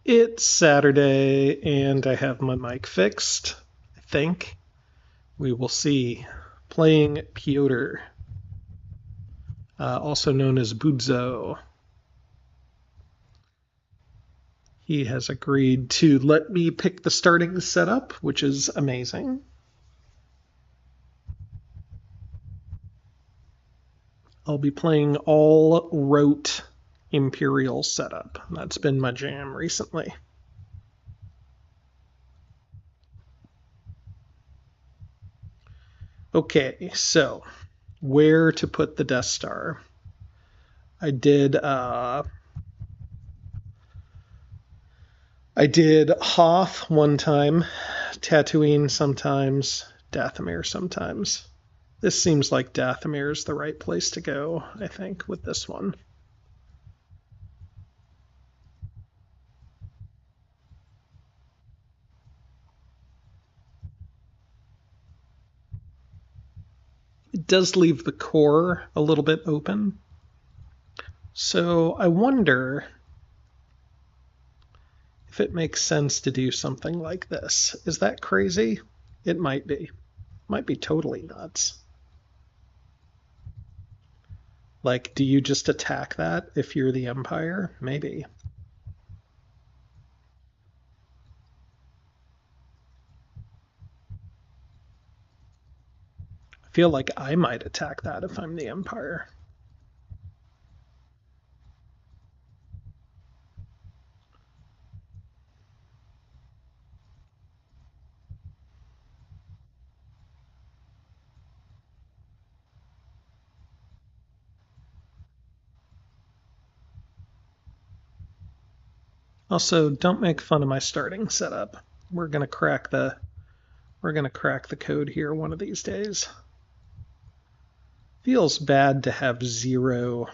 It's Saturday and I have my mic fixed, I think. We will see. Playing Piotr, also known as Budzo. He has agreed to let me pick the starting setup, which is amazing. I'll be playing all ROTE Imperial setup. That's been my jam recently. Okay, so where to put the Death Star? I did Hoth one time, Tatooine sometimes, Dathomir sometimes. This seems like Dathomir is the right place to go, I think, with this one. It does leave the core a little bit open. So I wonder if it makes sense to do something like this. Is that crazy? It might be. Might be totally nuts. Like, do you just attack that if you're the Empire? Maybe. I feel like I might attack that if I'm the Empire. Also, don't make fun of my starting setup. We're gonna crack the code here one of these days. Feels bad to have zero.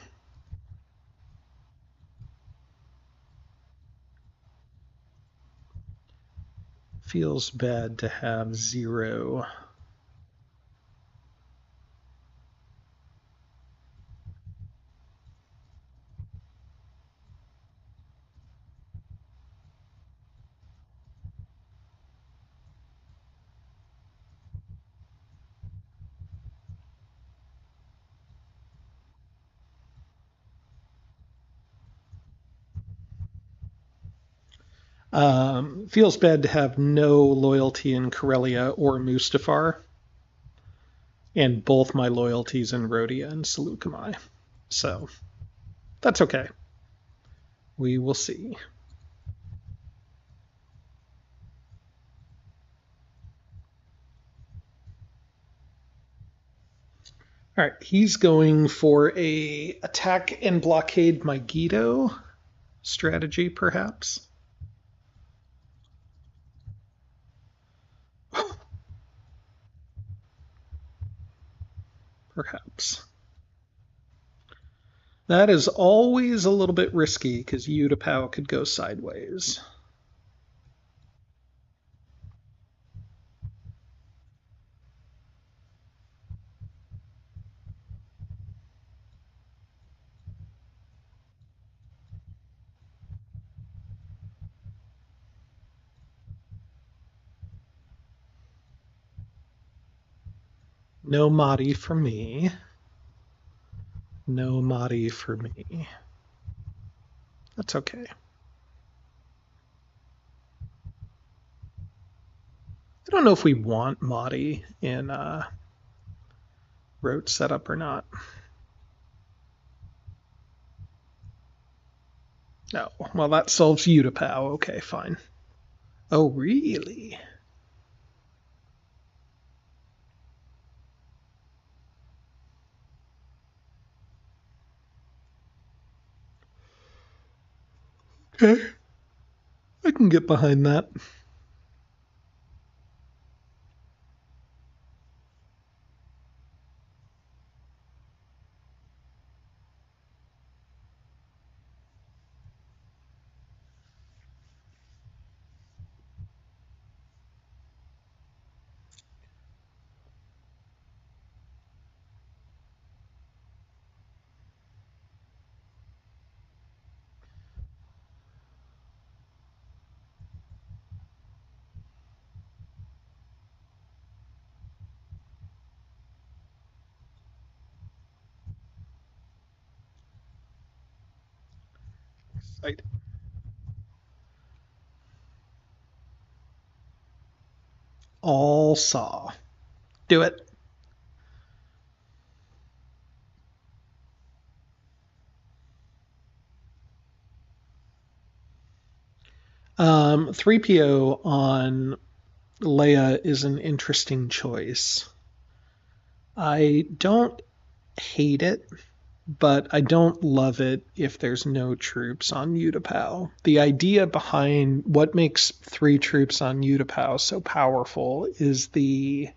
Feels bad to have zero. Feels bad to have no loyalty in Corellia or Mustafar, and both my loyalties in Rhodia and Seleucami. So that's okay. We will see. All right, he's going for a attack and blockade Megiddo strategy, perhaps. Perhaps. That is always a little bit risky because Utapau could go sideways. No Mahdi for me. No Mahdi for me. That's okay. I don't know if we want Mahdi in rote setup or not. No. Well, that solves Utapau. Okay, fine. Oh, really? Okay. I can get behind that. Right. All saw. Do it. Um, 3PO on Leia is an interesting choice. I don't hate it, but I don't love it if there's no troops on Utapau. The idea behind what makes 3 troops on Utapau so powerful is the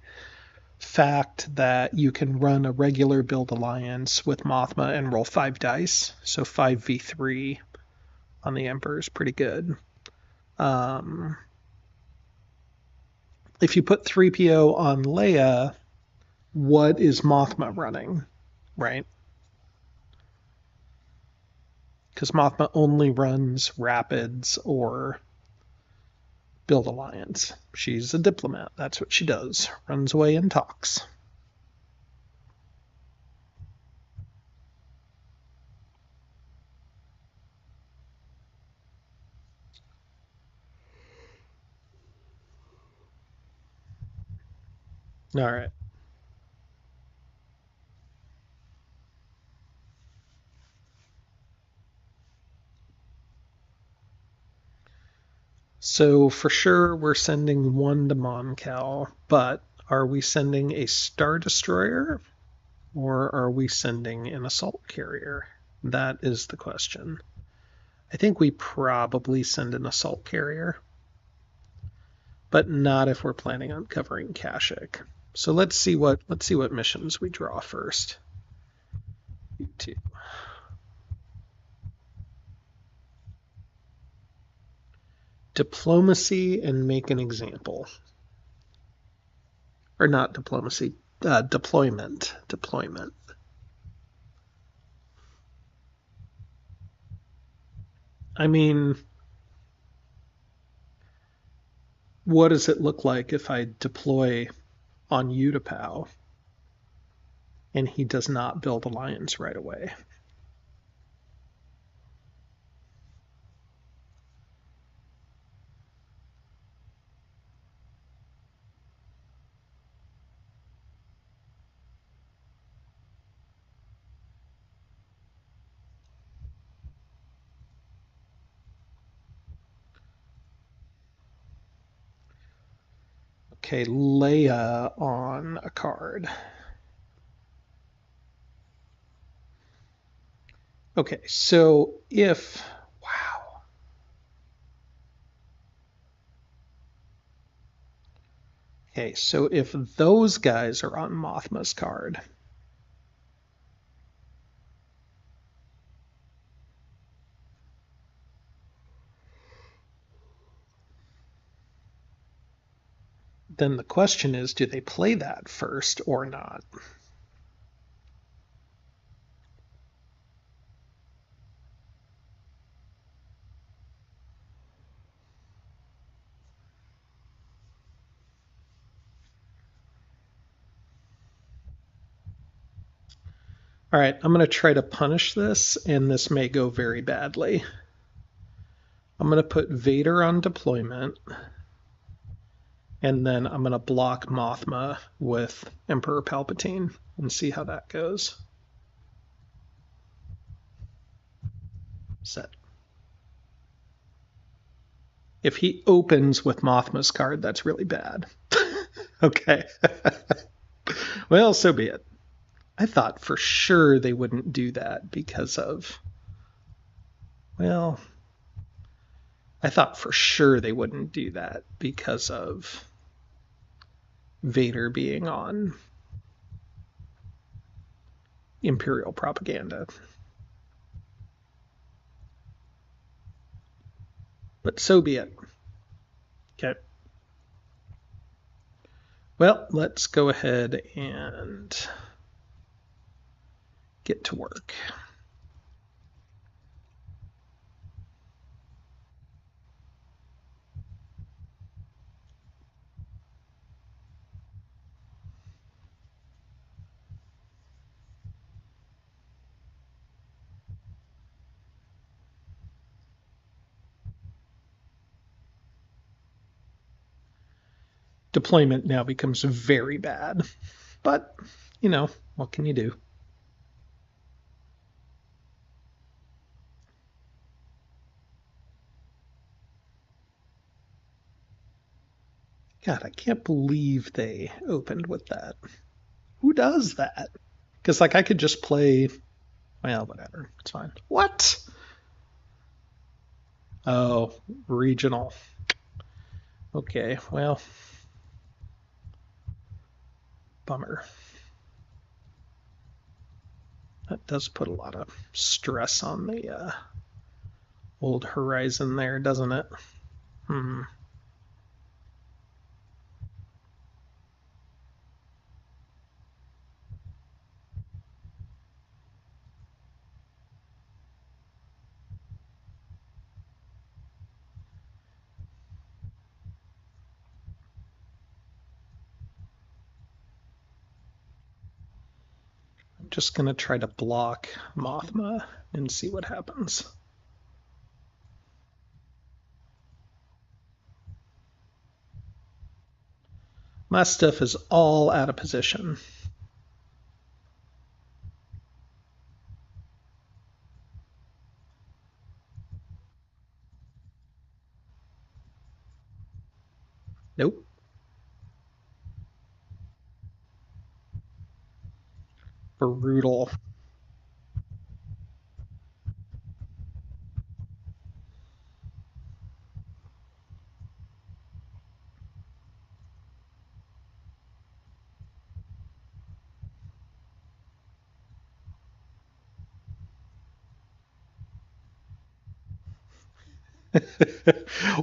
fact that you can run a regular build alliance with Mothma and roll 5 dice. So 5v3 on the Emperor is pretty good. Um, if you put 3PO on Leia, what is Mothma running, right? Because Mothma only runs rapids or build alliance. She's a diplomat. That's what she does. Runs away and talks. All right. So for sure we're sending one to Mon Cal, but are we sending a Star Destroyer or are we sending an assault carrier? That is the question. I think we probably send an assault carrier, but not if we're planning on covering Kashyyyk. So let's see what missions we draw first. U2. Diplomacy and make an example. Or not diplomacy, deployment. Deployment. I mean, what does it look like if I deploy on Utapau and he does not build alliance right away? Okay, Leia on a card. Okay, so if, wow. Okay, so if those guys are on Mothma's card, then the question is, do they play that first or not? All right, I'm going to try to punish this, and this may go very badly. I'm going to put Vader on deployment, and then I'm going to block Mothma with Emperor Palpatine and see how that goes. Set. If he opens with Mothma's card, that's really bad. Okay. Well, so be it. I thought for sure they wouldn't do that because of, well, I thought for sure they wouldn't do that because of Vader being on Imperial propaganda. But so be it. Okay. Well, let's go ahead and get to work. Deployment now becomes very bad. But, what can you do? God, I can't believe they opened with that. Who does that? Because, I could just play. Well, whatever. It's fine. What? Oh, regional. Okay, well, bummer. That does put a lot of stress on the old horizon there, doesn't it? Hmm. I'm just going to try to block Mothma and see what happens. My stuff is all out of position. Nope. Brutal.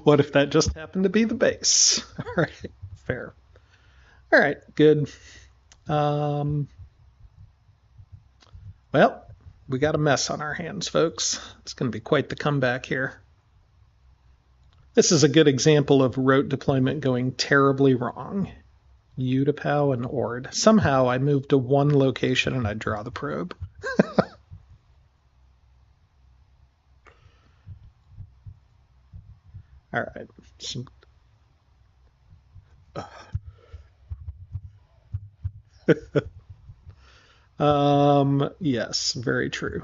What if that just happened to be the base? All right, fair. All right, good. Um, well, we got a mess on our hands, folks. It's going to be quite the comeback here. This is a good example of rote deployment going terribly wrong. Utapau and Ord. Somehow I move to one location and I draw the probe. All right. Yes, very true.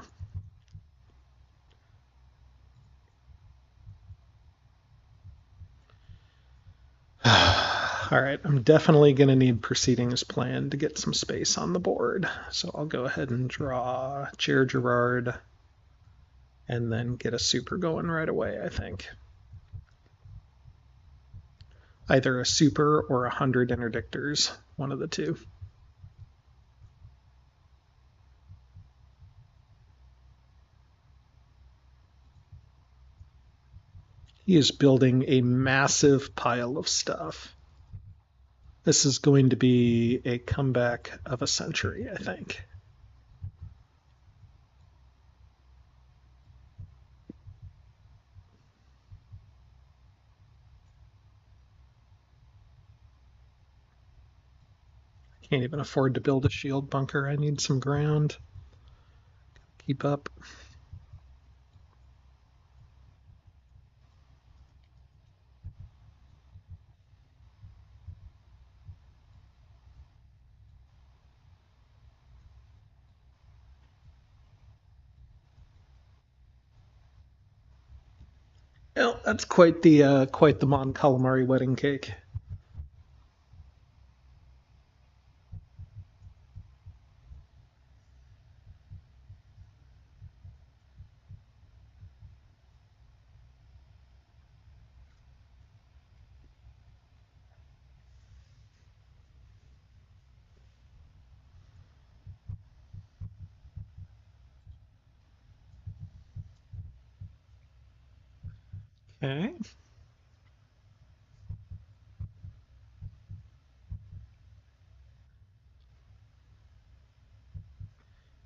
All right, I'm definitely going to need proceedings plan to get some space on the board. So I'll go ahead and draw Chair Gerard and then get a super going right away, I think. Either a super or 100 interdictors, one of the two. He is building a massive pile of stuff. This is going to be a comeback of a century, I think. Can't even afford to build a shield bunker. I need some ground. Keep up. Well, that's quite the Mon Calamari wedding cake. Okay.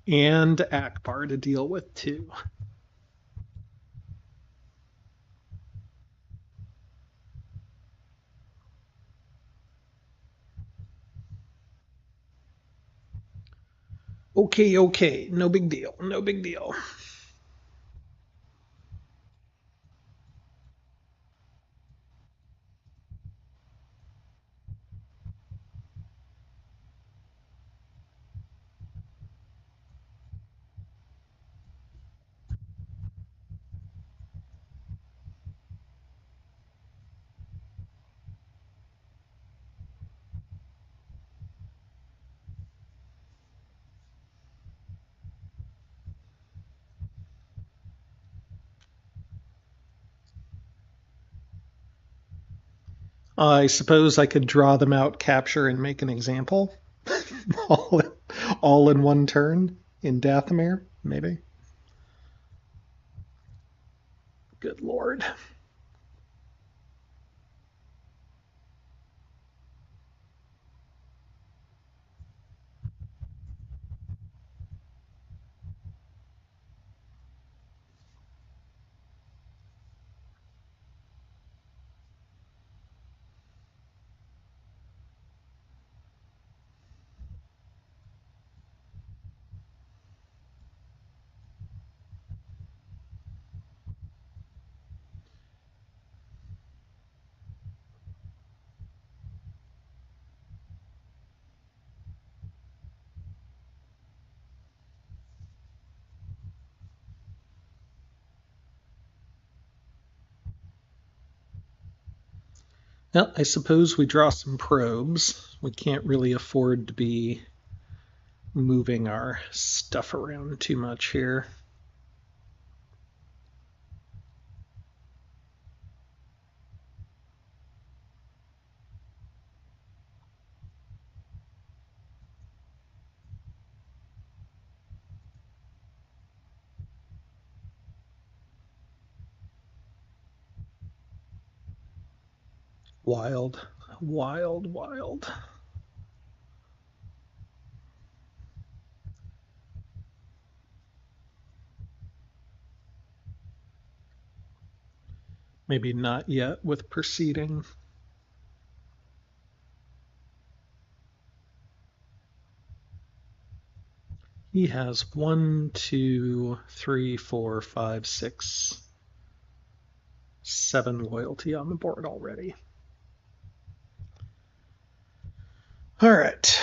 And Akbar to deal with too. Okay, okay. No big deal. No big deal. I suppose I could draw them out, capture, and make an example. all, all in one turn in Dathomir, maybe. Good lord. Well, I suppose we draw some probes. We can't really afford to be moving our stuff around too much here. Wild, wild, wild. Maybe not yet with proceeding. He has 1, 2, 3, 4, 5, 6, 7 loyalty on the board already. All right.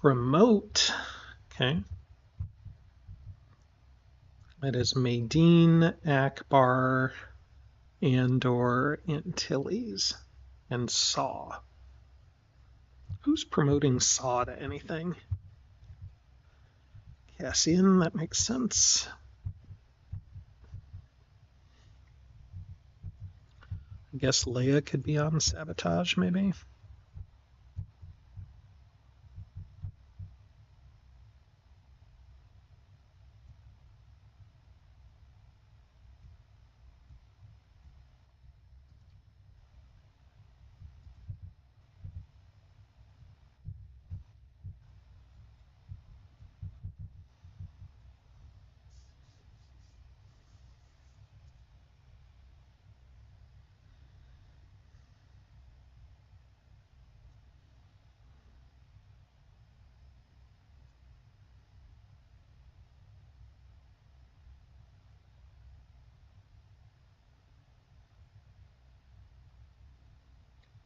Promote. Okay. That is Maydeen, Akbar, Andor, Antilles, and Saw. Who's promoting Saw to anything? Cassian, that makes sense. I guess Leia could be on Sabotage, maybe?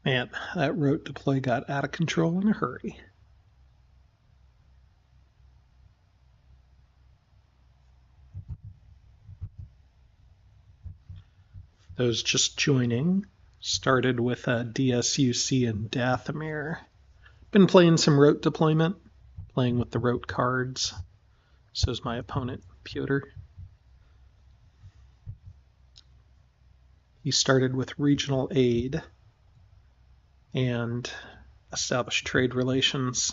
Man, that rote deploy got out of control in a hurry. Those just joining started with DSUC and Dathomir. Been playing some rote deployment, playing with the rote cards. So's my opponent, Piotr. He started with regional aid and established trade relations.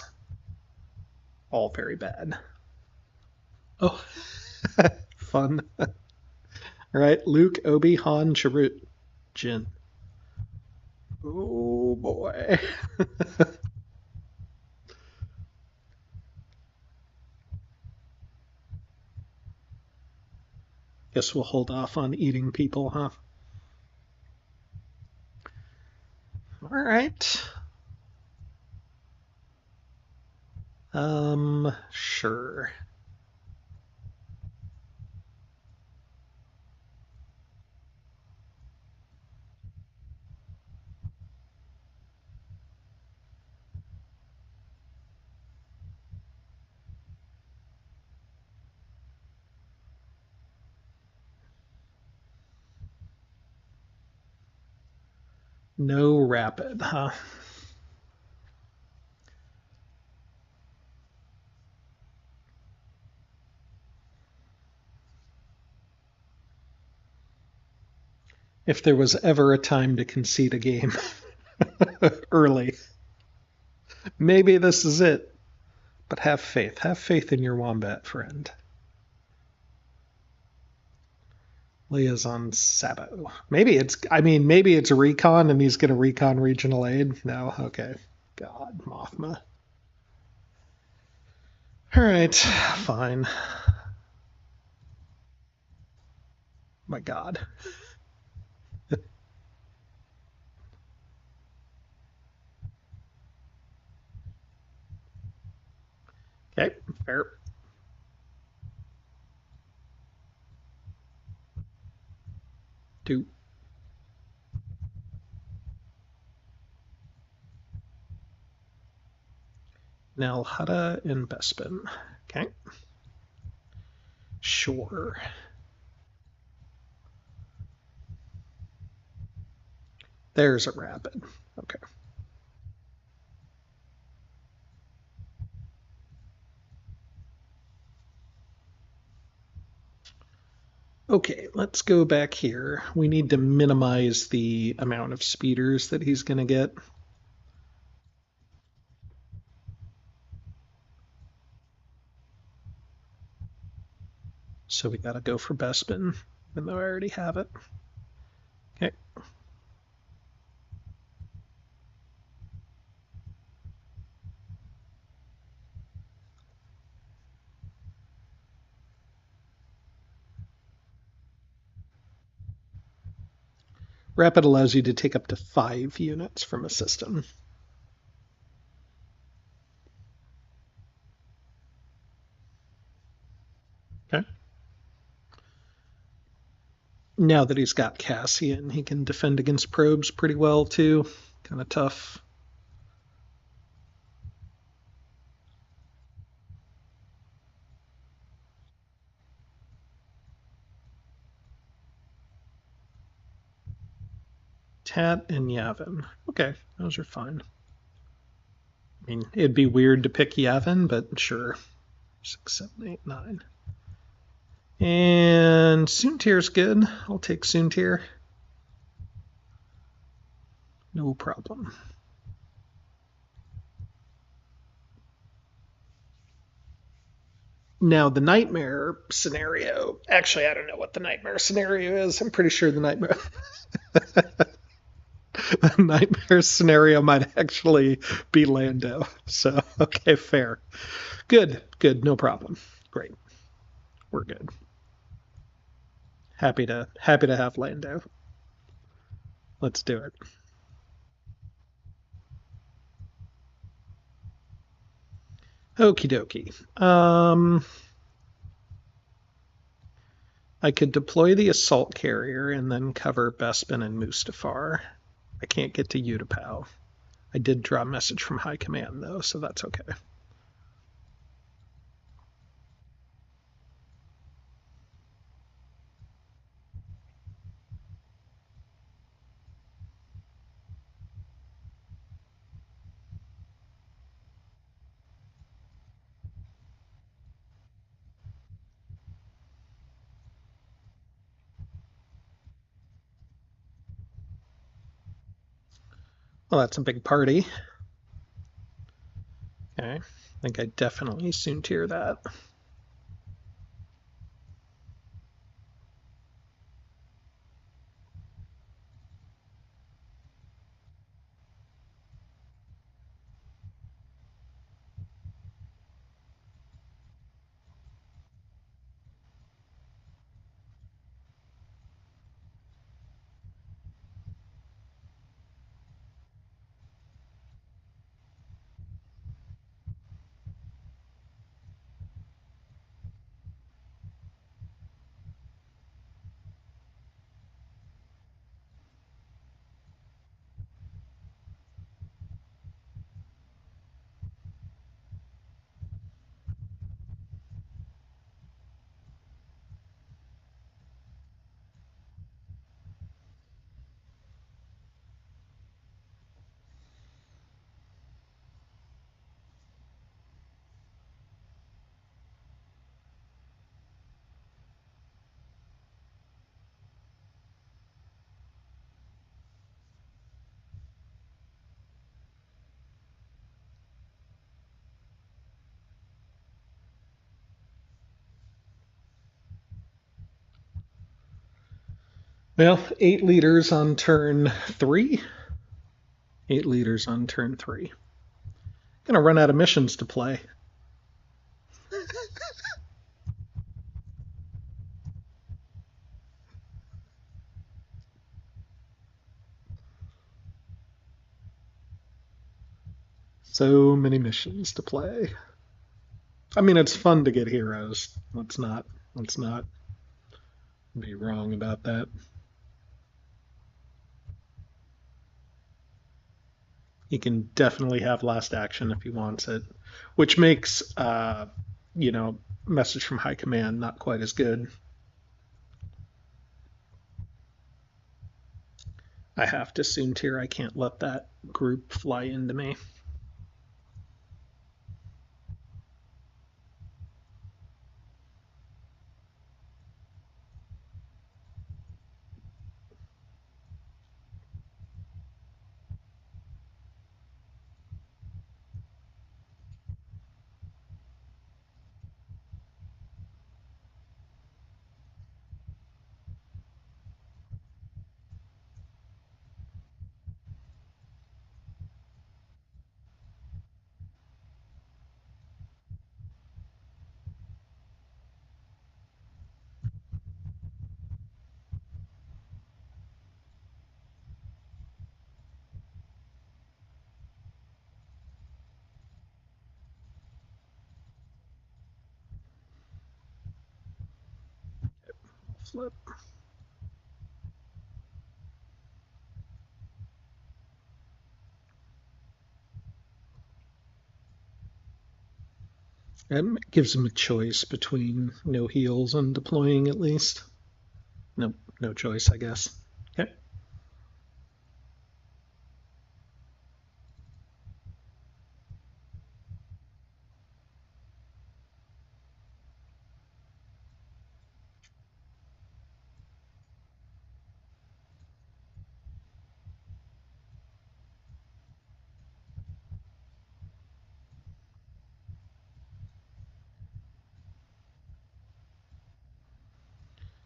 All very bad. Oh, fun. All right, Luke, Obi, Han, Chirrut, Jin. Oh boy. Guess we'll hold off on eating people, huh? All right. Sure. No rapid, huh? If there was ever a time to concede a game early, maybe this is it. But have faith. Have faith in your wombat friend. Liaison Sabo. Maybe it's recon and he's going to recon regional aid. No? Okay. God, Mothma. All right, fine. My God. Okay, fair. Two. Now Hutta and Bespin. Okay. Sure. There's a rapid. Okay. Okay, let's go back here. We need to minimize the amount of speeders that he's going to get. So we got to go for Bespin, even though I already have it. Okay. Rapid allows you to take up to 5 units from a system. Okay. Now that he's got Cassian, he can defend against probes pretty well too. Kind of tough. Tat and Yavin. Okay, those are fine. I mean, it'd be weird to pick Yavin, but sure. 6, 7, 8, 9. And Soontir's good. I'll take Soontir. No problem. Now, the nightmare scenario. Actually, I don't know what the nightmare scenario is. I'm pretty sure the nightmare. The nightmare scenario might actually be Lando. So, okay, fair. Good, good, no problem. Great. We're good. Happy to have Lando. Let's do it. Okie dokie. I could deploy the assault carrier and then cover Bespin and Mustafar. I can't get to you to POW. I did draw a message from high command though, so that's okay. Well, that's a big party. Okay, I think I definitely soon tier that. Well, 8 liters on turn 3. 8 liters on turn 3. Gonna run out of missions to play. So many missions to play. I mean, it's fun to get heroes. Let's not be wrong about that. He can definitely have last action if he wants it, which makes you know, message from high command not quite as good. I have to soon tier. I can't let that group fly into me. Flip. It gives him a choice between no heals and deploying at least. Nope, no choice, I guess. Okay.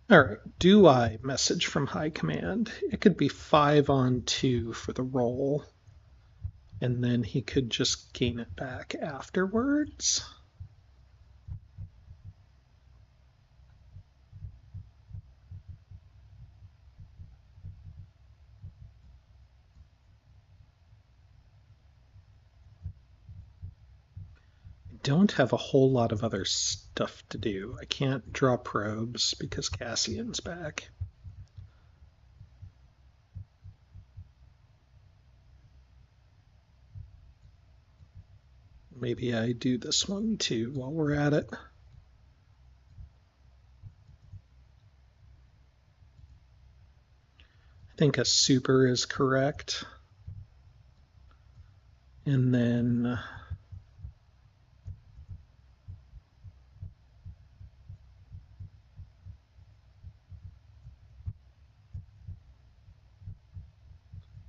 All right. Do I message from high command? It could be 5 on 2 for the roll, and then he could just gain it back afterwards. Don't have a whole lot of other stuff to do. I can't draw probes because Cassian's back. Maybe I do this one too while we're at it. I think a super is correct. And then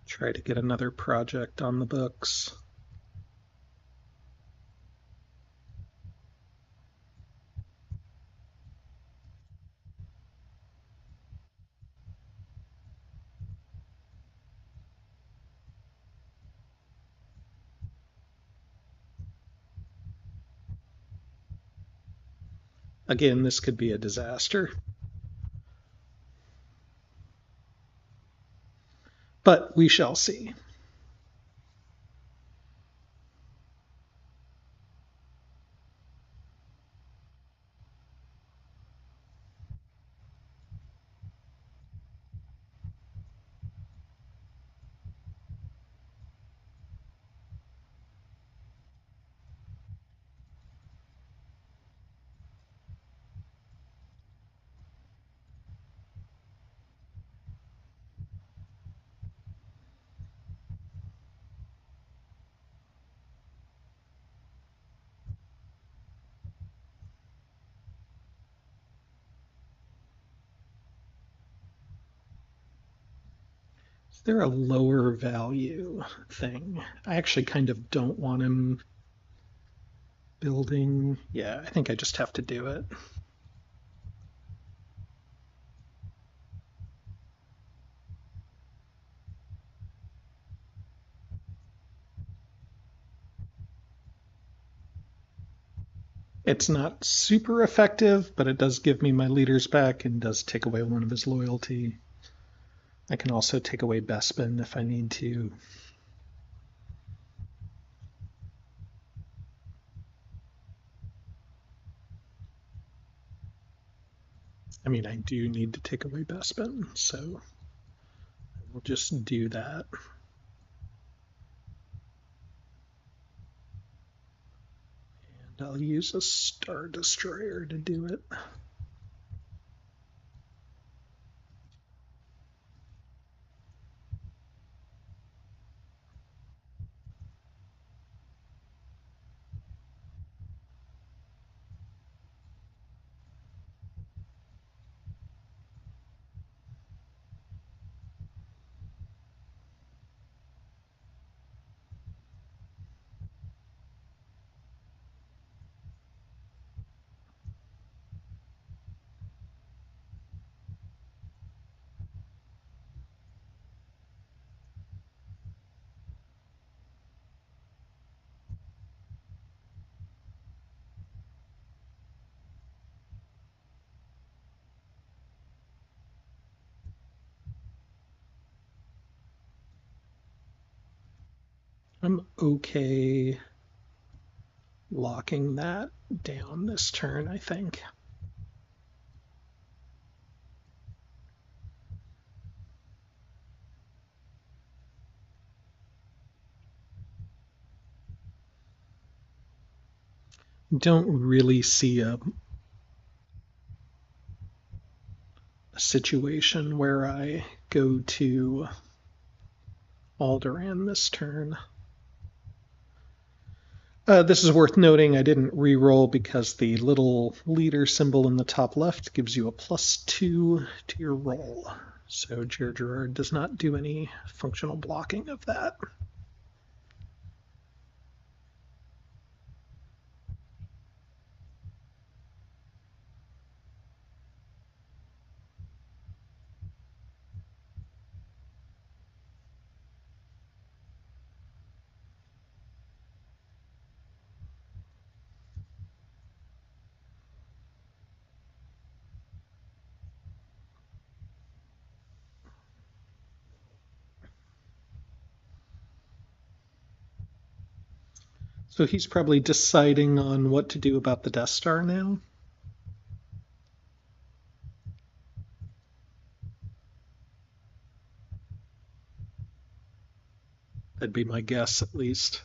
try to get another project on the books. Again, this could be a disaster. But we shall see. Is there a lower value thing? I actually kind of don't want him building. Yeah, I think I just have to do it. It's not super effective, but it does give me my leaders back and does take away one of his loyalty. I can also take away Bespin if I need to. I mean, I do need to take away Bespin, so we'll just do that. And I'll use a Star Destroyer to do it. I'm okay locking that down this turn, I think. Don't really see a situation where I go to Alderaan this turn. This is worth noting. I didn't re-roll because the little leader symbol in the top left gives you a +2 to your roll. So Gerard does not do any functional blocking of that. So he's probably deciding on what to do about the Death Star now. That'd be my guess, at least.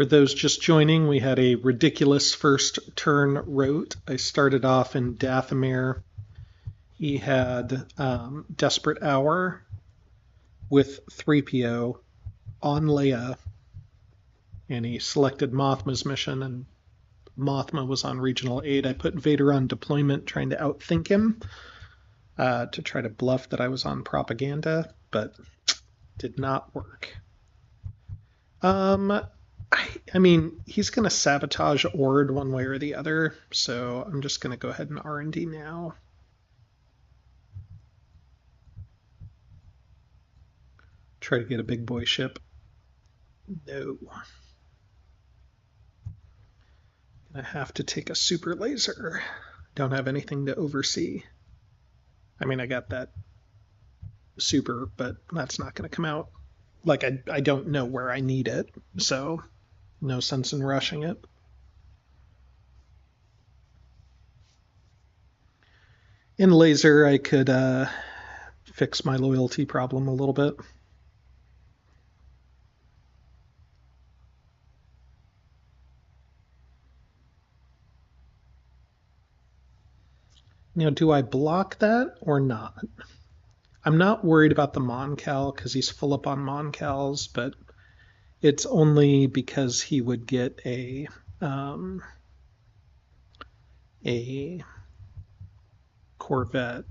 For those just joining, we had a ridiculous first turn rote. I started off in Dathomir. He had Desperate Hour with 3PO on Leia, and he selected Mothma's mission, and Mothma was on Regional 8. I put Vader on deployment, trying to outthink him to try to bluff that I was on propaganda, but did not work. I mean, he's going to sabotage Ord one way or the other, so I'm just going to go ahead and R&D now. Try to get a big boy ship. No. I have to take a super laser. Don't have anything to oversee. I mean, I got that super, but that's not going to come out. Like, I don't know where I need it, so no sense in rushing it. In laser, I could fix my loyalty problem a little bit. Now, do I block that or not? I'm not worried about the Moncal because he's full up on Moncals, but it's only because he would get a Corvette.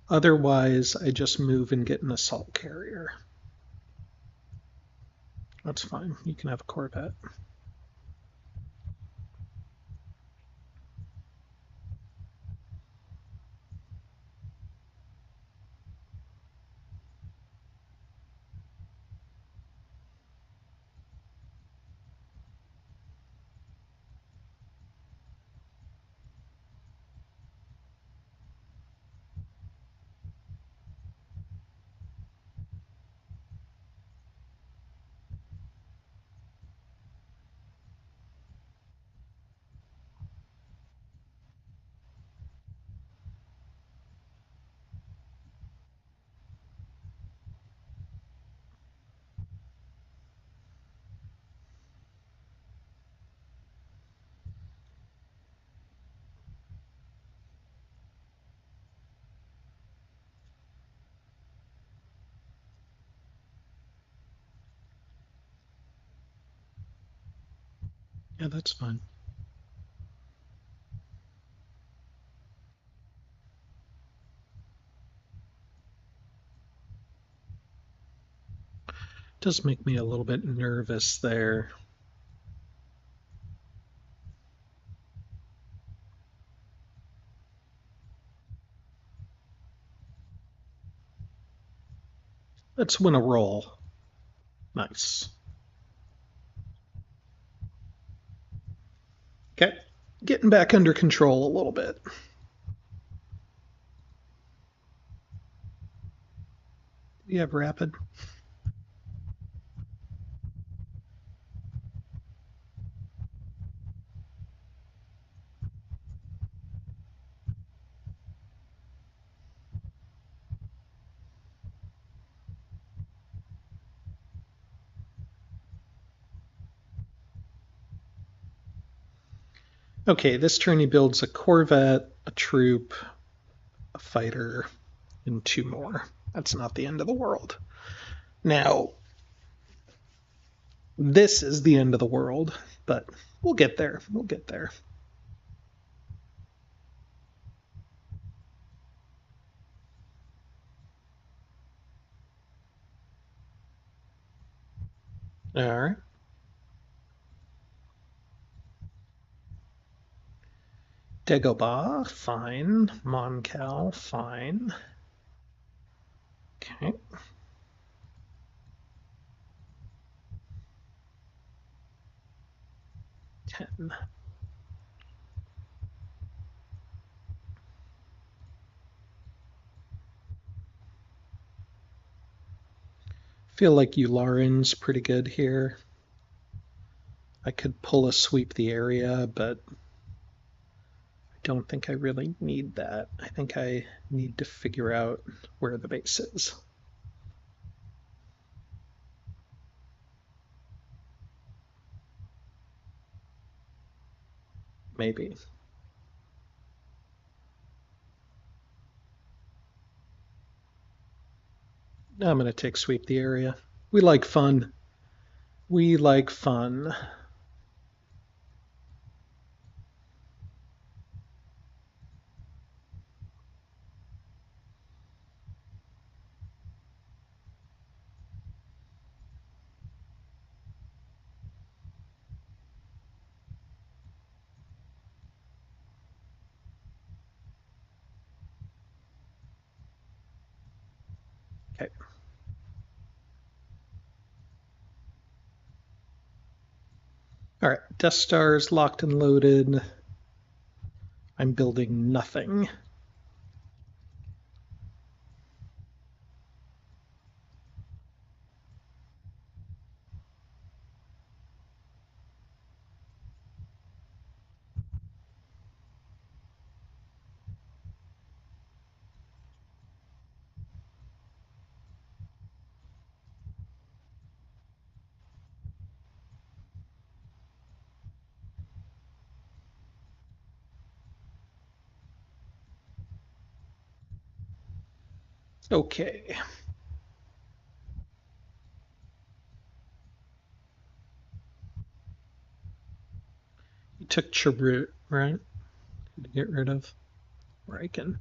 Otherwise, I just move and get an assault carrier. That's fine. You can have a Corvette. Yeah, that's fine. Does make me a little bit nervous there. Let's win a roll. Nice. Okay, getting back under control a little bit. Do you have rapid? Okay, this turn he builds a Corvette, a troop, a fighter, and 2 more. That's not the end of the world. Now, this is the end of the world, but we'll get there. We'll get there. All right. Dagobah, fine. Moncal, fine. Okay. Ten. Feel like Yularen's pretty good here. I could pull a sweep the area, but I don't think I really need that. I think I need to figure out where the base is. Maybe. I'm going to take sweep the area. We like fun. We like fun. Okay. All right. Death Stars locked and loaded. I'm building nothing. Okay. You took Chirrut, right? To get rid of Riken.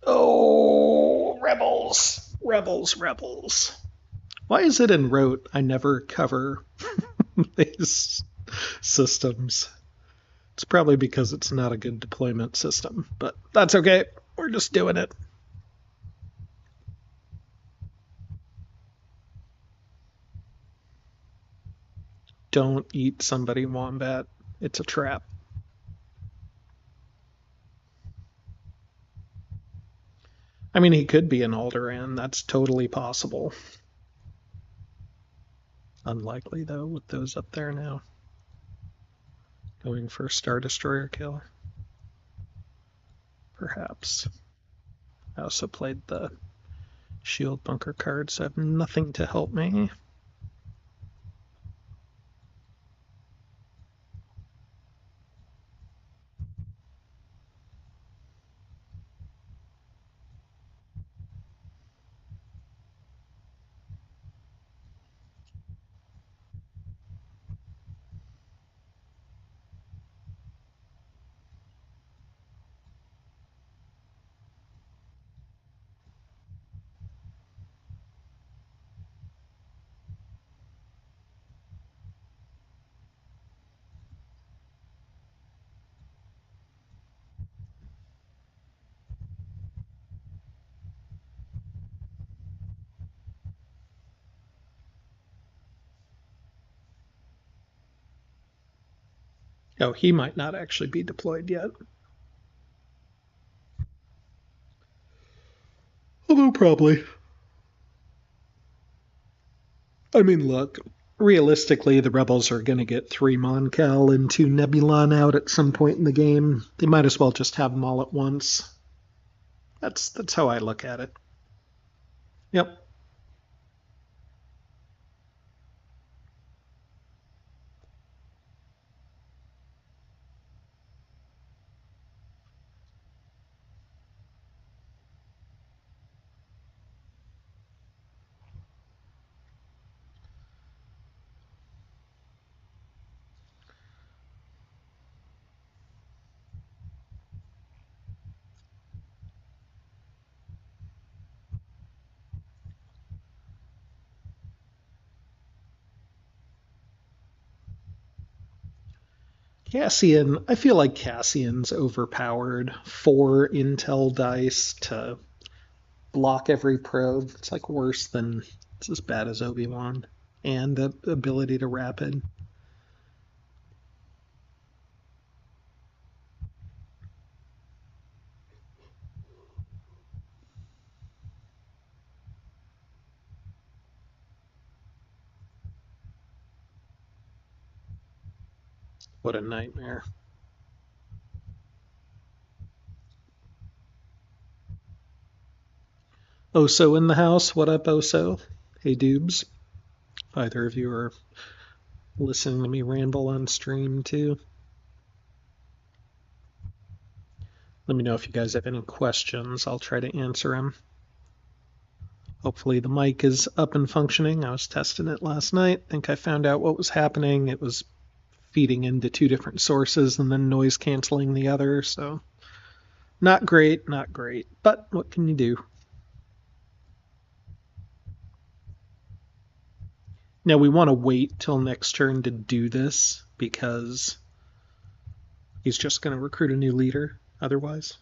Oh, rebels. Rebels, rebels. Why is it in ROTE I never cover these systems? It's probably because it's not a good deployment system, but that's okay. We're just doing it. Don't eat somebody, Wombat. It's a trap. I mean, he could be an Alderaan. That's totally possible. Unlikely, though, with those up there now. Going for Star Destroyer kill. Perhaps. I also played the shield bunker card, so I have nothing to help me. Oh, he might not actually be deployed yet. Although probably. I mean, look, realistically, the Rebels are going to get 3 Moncal and 2 Nebulon out at some point in the game. They might as well just have them all at once. That's how I look at it. Yep. Cassian, I feel like Cassian's overpowered. 4 intel dice to block every probe. It's like worse than, it's as bad as Obi-Wan. And the ability to rapid. What a nightmare. Oso in the house. What up, Oso? Hey, Dubes. If either of you are listening to me ramble on stream too, let me know if you guys have any questions. I'll try to answer them. Hopefully the mic is up and functioning. I was testing it last night. I think I found out what was happening. It was feeding into two different sources and then noise canceling the other. So not great, not great. But what can you do? Now we want to wait till next turn to do this because he's just going to recruit a new leader otherwise.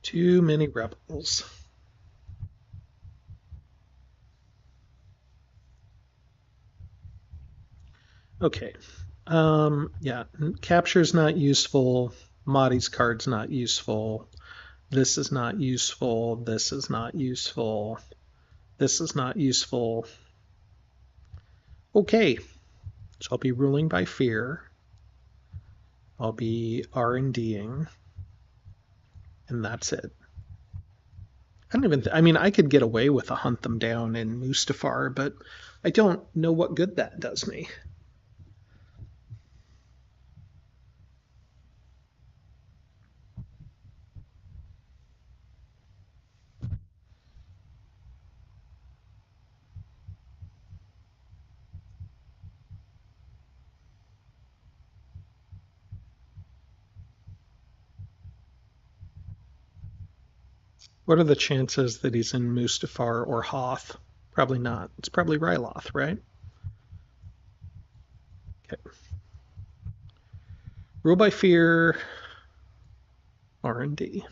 Too many rebels. Okay. Yeah, capture's not useful. Mahdi's card's not useful. This is not useful. This is not useful. This is not useful. Okay. So I'll be ruling by fear. I'll be R&Ding. And that's it. I don't even, I mean, I could get away with a hunt them down in Mustafar, but I don't know what good that does me. What are the chances that he's in Mustafar or Hoth? Probably not. It's probably Ryloth, right? Okay. Rule by fear, R&D.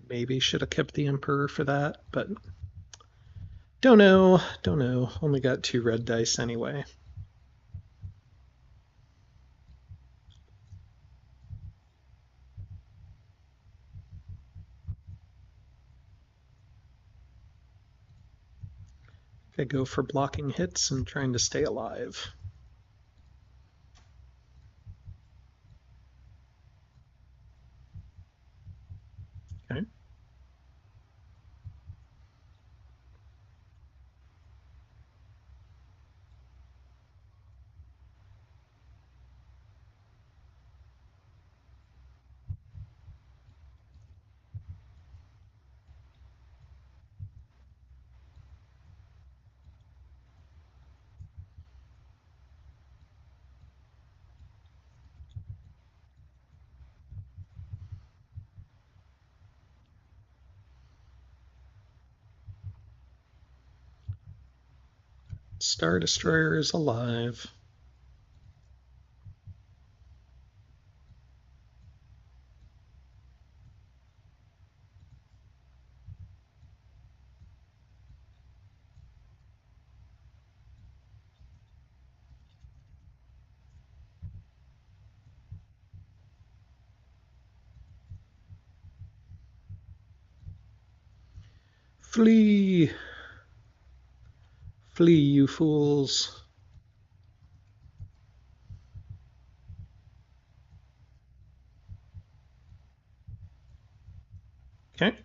Maybe should have kept the Emperor for that, but don't know. Don't know. Only got 2 red dice anyway. I go for blocking hits and trying to stay alive. Okay. Star Destroyer is alive. Flee! Flee, you fools. Okay.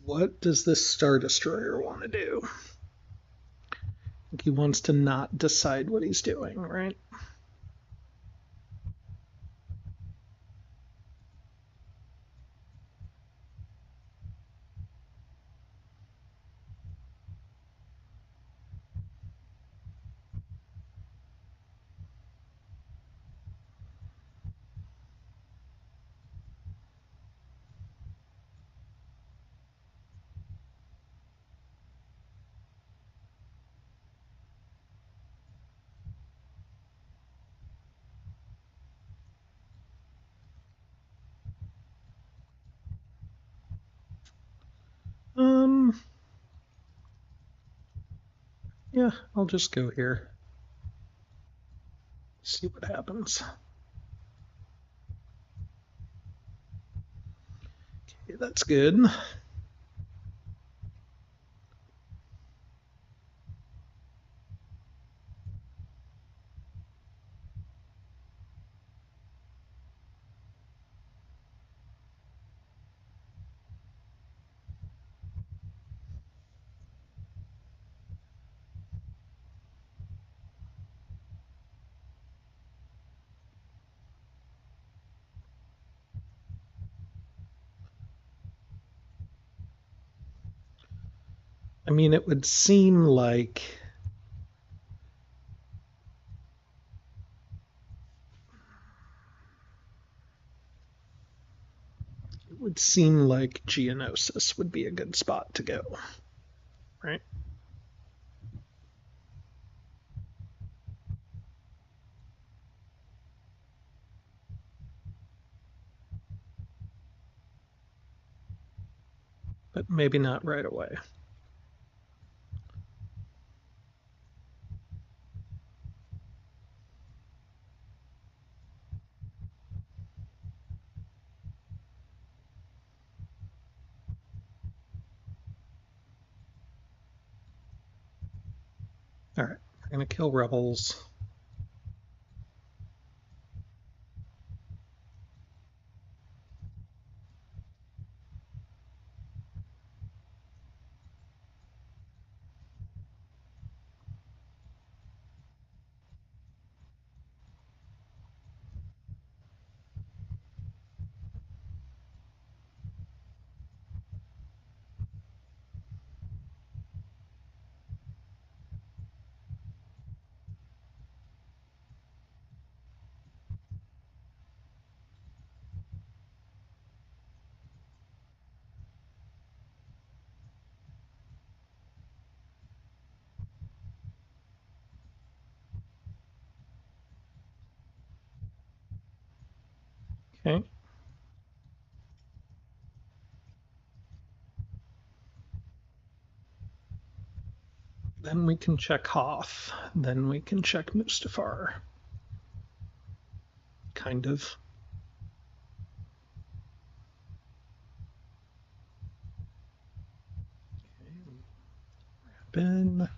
What does this Star Destroyer want to do? I think he wants to not decide what he's doing, right? Um, yeah, I'll just go here. See what happens. Okay, that's good. I mean, it would seem like Geonosis would be a good spot to go, right? But maybe not right away. All right, we're going to kill rebels. Okay. Then we can check Hoth. Then we can check Mustafar. Kind of. Okay. Ben.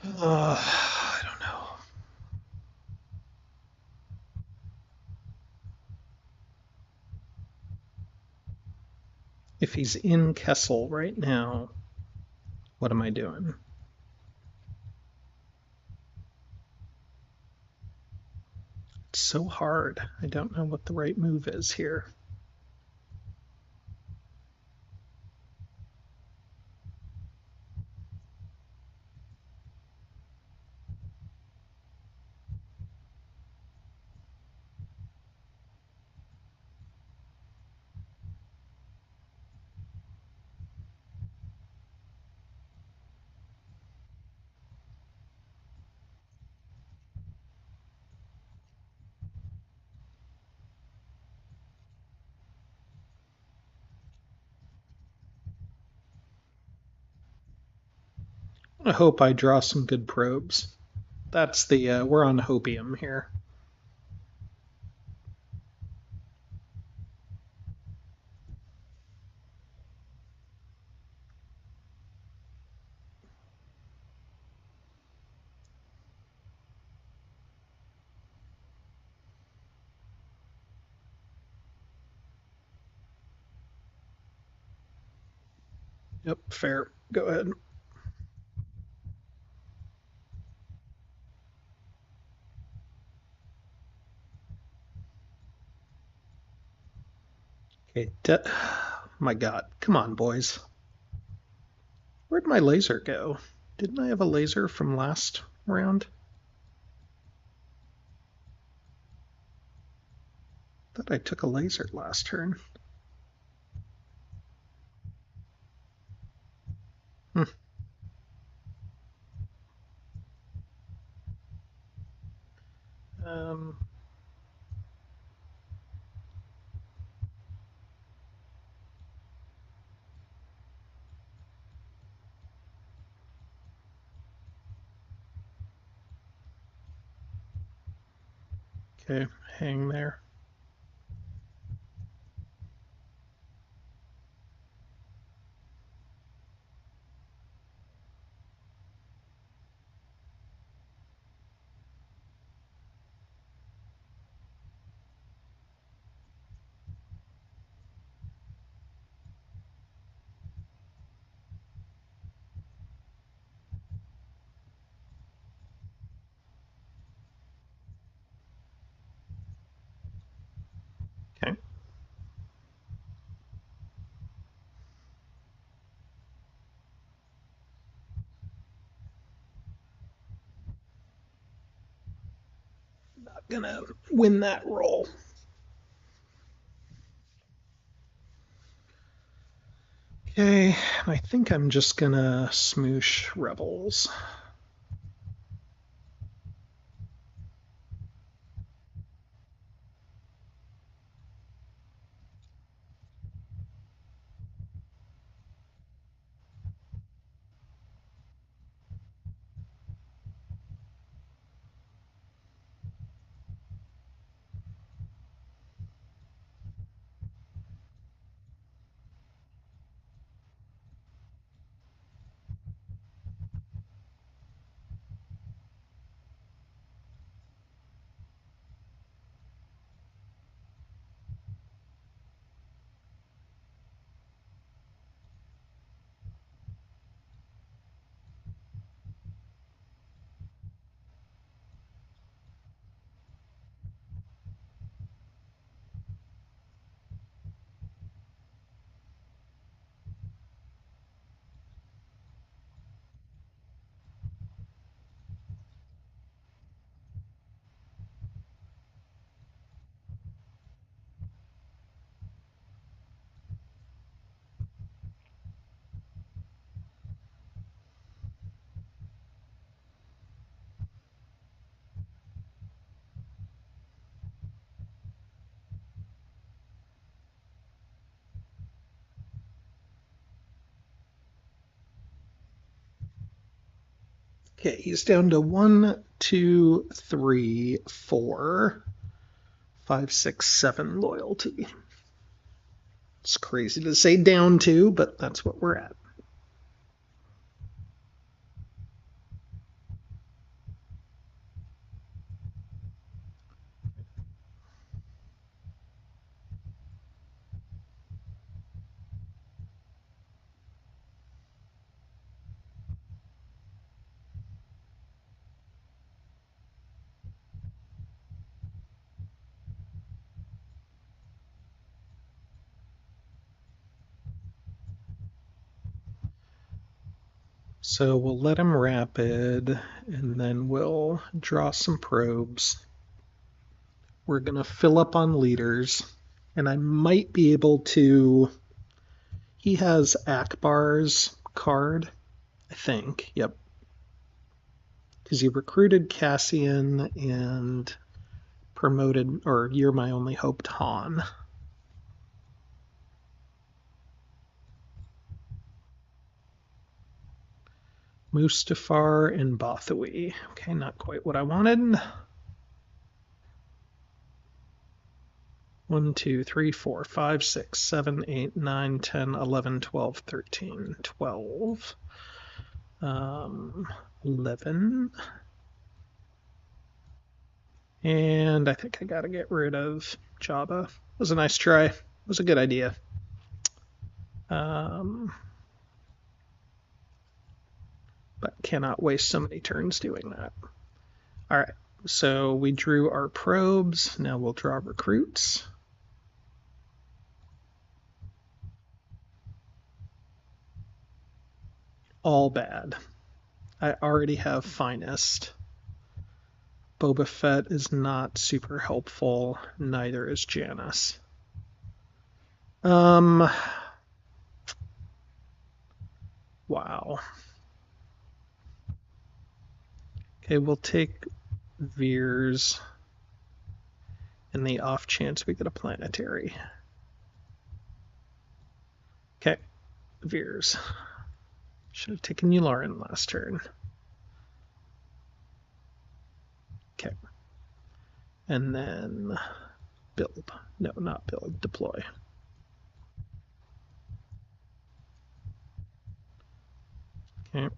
I don't know. If he's in Kessel right now, what am I doing? It's so hard. I don't know what the right move is here. I hope I draw some good probes. That's the we're on hopium here. Yep, fair. Go ahead. Okay, my God. Come on, boys. Where'd my laser go? Didn't I have a laser from last round? Thought I took a laser last turn. Hmm. Um, okay, hang there. Okay. Not gonna win that roll. Okay, I think I'm just gonna smoosh rebels. Okay, he's down to 1, 2, 3, 4, 5, 6, 7 loyalty. It's crazy to say down to, but that's what we're at. So we'll let him rapid, and then we'll draw some probes. We're going to fill up on leaders, and I might be able to. He has Akbar's card, I think. Yep. Because he recruited Cassian and promoted, or You're My Only Hope, Han. Mustafar and Bothui. Okay, not quite what I wanted. 1, 2, 3, 4, 5, 6, 7, 8, 9, 10, 11, 12, 13, 12, 11. And I think I gotta get rid of Jabba. It was a nice try. It was a good idea. but cannot waste so many turns doing that. All right, so we drew our probes. Now we'll draw recruits. All bad. I already have finest. Boba Fett is not super helpful. Neither is Janice. Wow. Okay, we'll take Veers in the off chance we get a planetary. Okay, Veers. Should have taken Yularen last turn. Okay. And then build. No, not build, deploy. Okay.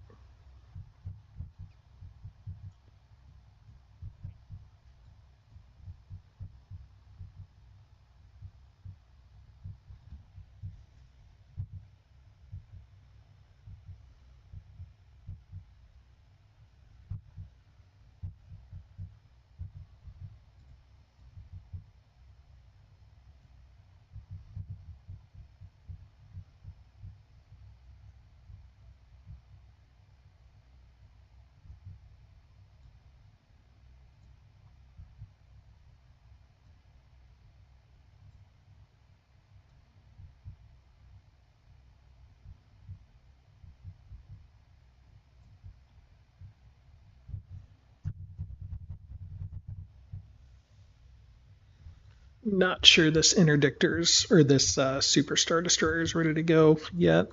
Not sure this interdictor's or this Super Star Destroyer is ready to go yet.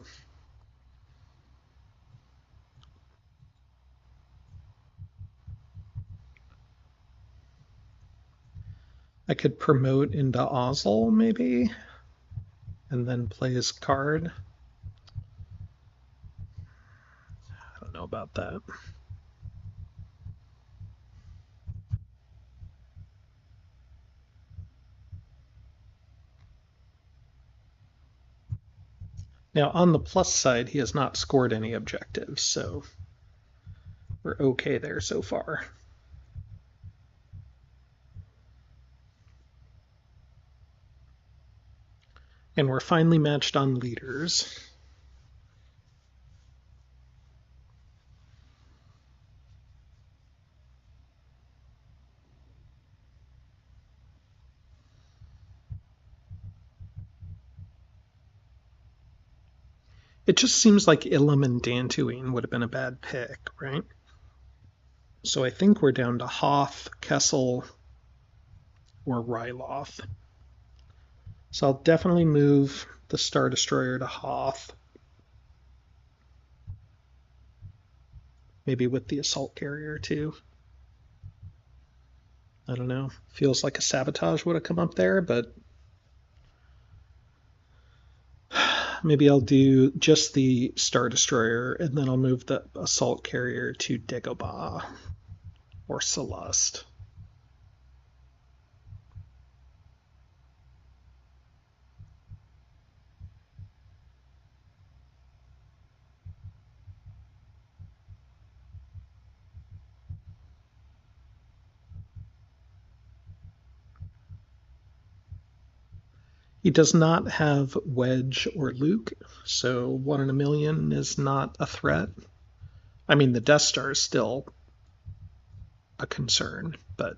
I could promote into Ozzel maybe, and then play his card. I don't know about that. Now, on the plus side, he has not scored any objectives, so we're okay there so far. And we're finally matched on leaders. It just seems like Ilum and Dantooine would have been a bad pick, right? So I think we're down to Hoth, Kessel, or Ryloth. So I'll definitely move the Star Destroyer to Hoth. Maybe with the Assault Carrier too. I don't know. Feels like a Sabotage would have come up there, but maybe I'll do just the Star Destroyer and then I'll move the Assault Carrier to Dagobah or Celeste. He does not have Wedge or Luke, so 1 in a million is not a threat. I mean, the Death Star is still a concern, but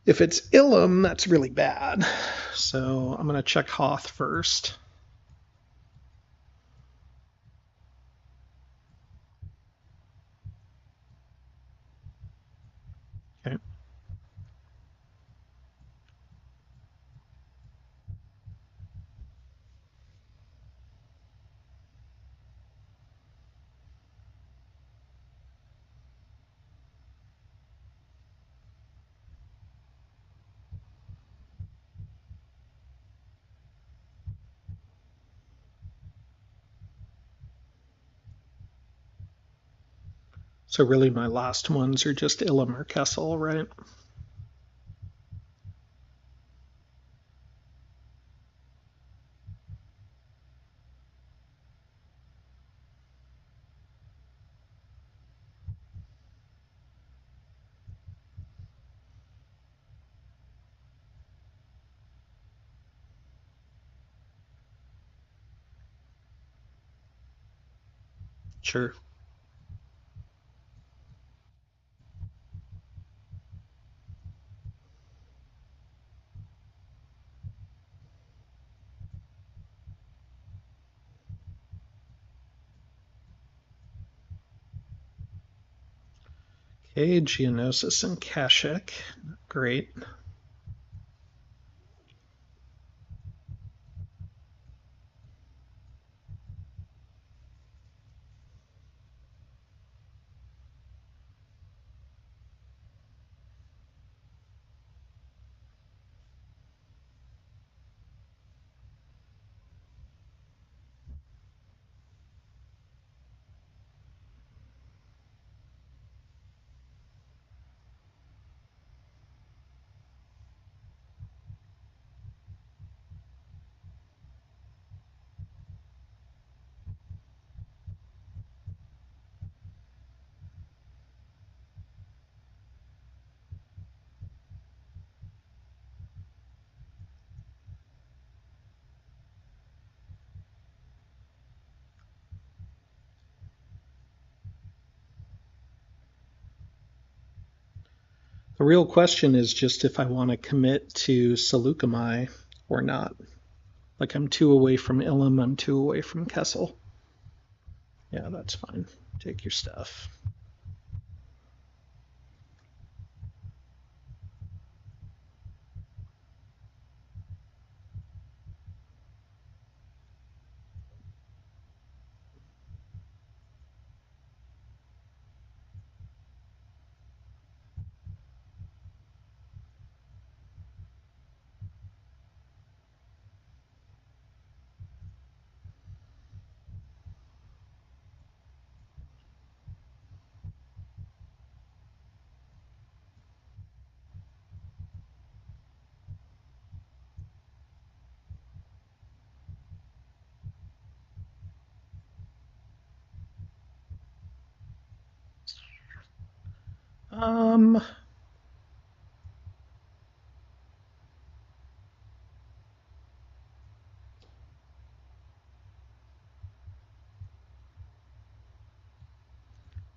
If it's Ilum, that's really bad. So I'm going to check Hoth first. Okay. So really my last ones are just Ilum or Kessel, right? Sure. Okay, Geonosis and Kashik. Great. The real question is just if I want to commit to Seleucami or not. Like I'm 2 away from Ilum, I'm 2 away from Kessel. Yeah, that's fine. Take your stuff. Um,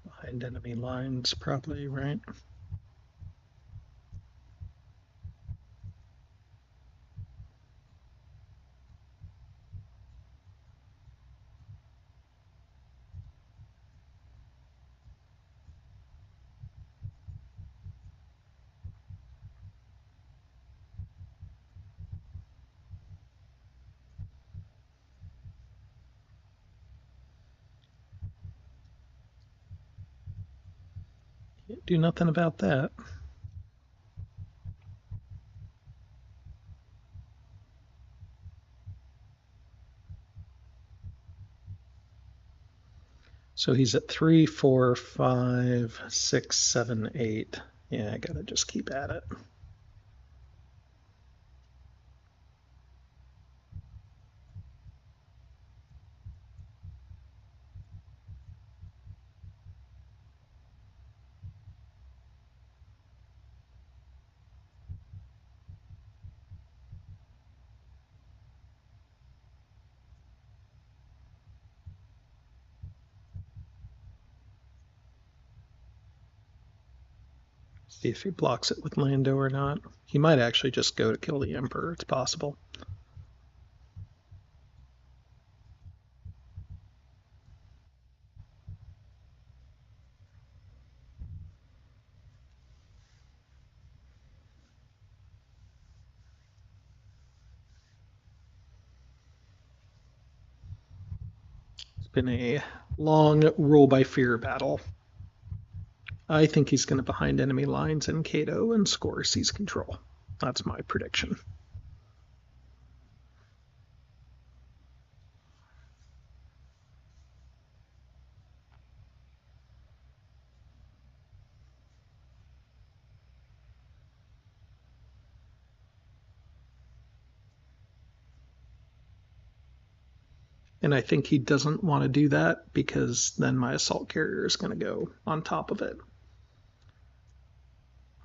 behind enemy lines, probably, right? Can't do nothing about that. So he's at 3, 4, 5, 6, 7, 8. Yeah, I gotta just keep at it. See if he blocks it with Lando or not. He might actually just go to kill the Emperor. It's possible. It's been a long rule by fear battle. I think he's going to behind enemy lines in Cato and score seize control. That's my prediction. And I think he doesn't want to do that because then my assault carrier is going to go on top of it.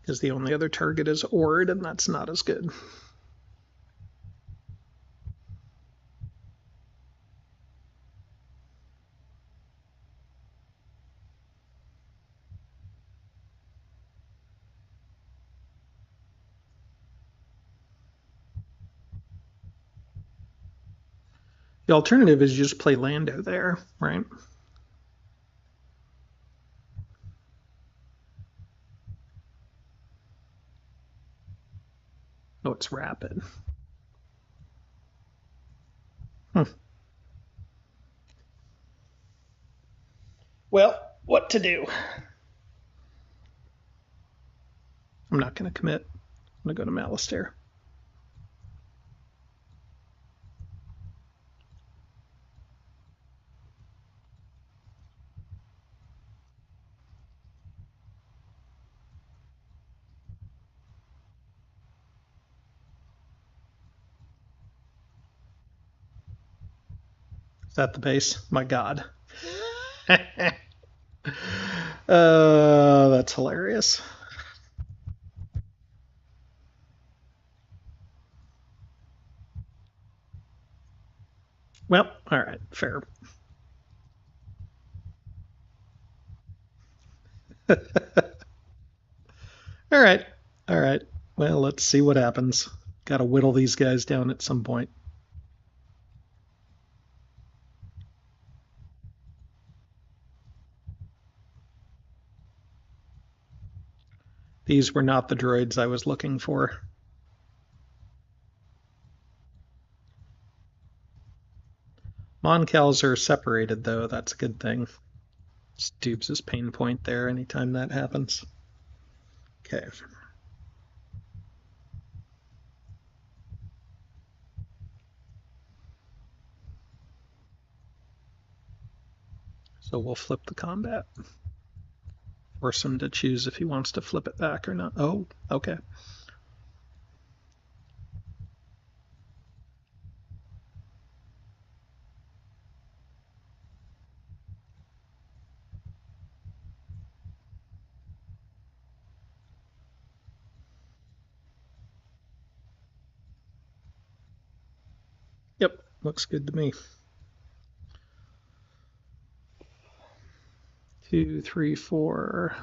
Because the only other target is Ord, and that's not as good. The alternative is you just play Lando there, right? Oh, it's rapid. Well, what to do? I'm not going to commit. I'm going to go to Malistaire. Is that the base? My God. That's hilarious. Well, all right, fair. All right, all right. Well, let's see what happens. Got to whittle these guys down at some point. These were not the droids I was looking for. Moncals are separated, though. That's a good thing. Dubes' pain point there anytime that happens. Okay. So we'll flip the combat. Force him to choose if he wants to flip it back or not. Oh, okay. Yep, looks good to me. 2, 3, 4.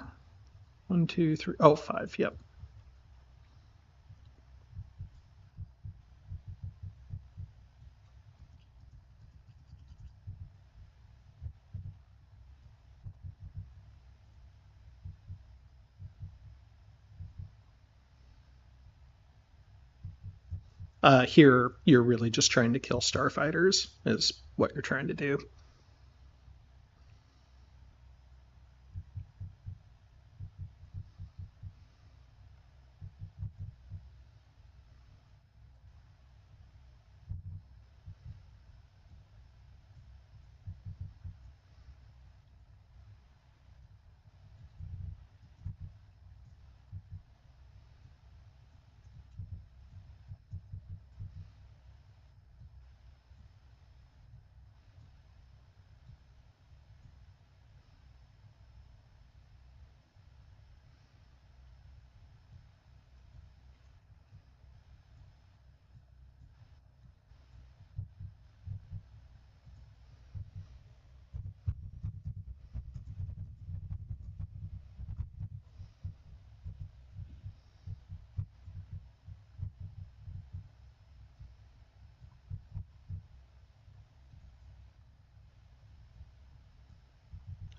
1, 2, 3. Oh, 5. Yep. Here, you're really just trying to kill starfighters, is what you're trying to do.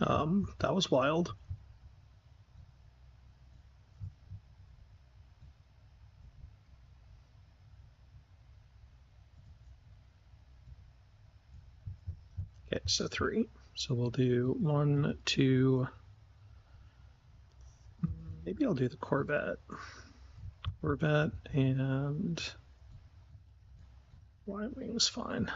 That was wild. Okay, so 3. So we'll do 1, 2. Maybe I'll do the Corvette. Corvette and Y-Wing's fine.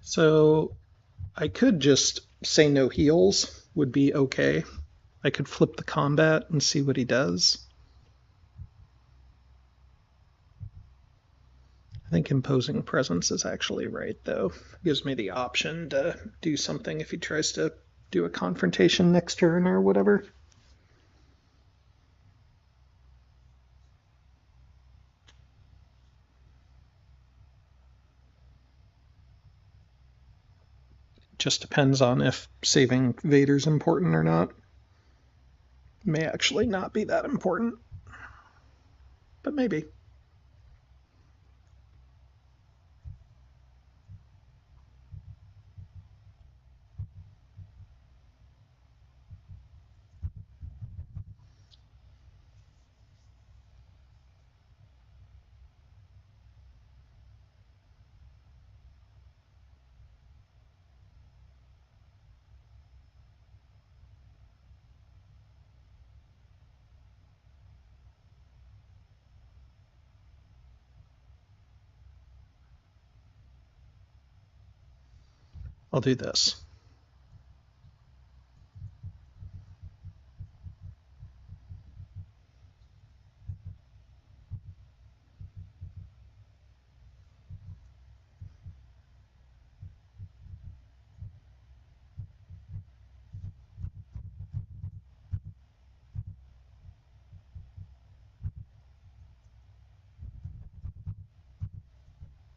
So I could just say no heals would be okay. I could flip the combat and see what he does. I think imposing presence is actually right, though. It gives me the option to do something if he tries to do a confrontation next turn or whatever. Just depends on if saving Vader's important or not. It may actually not be that important, but maybe. I'll do this.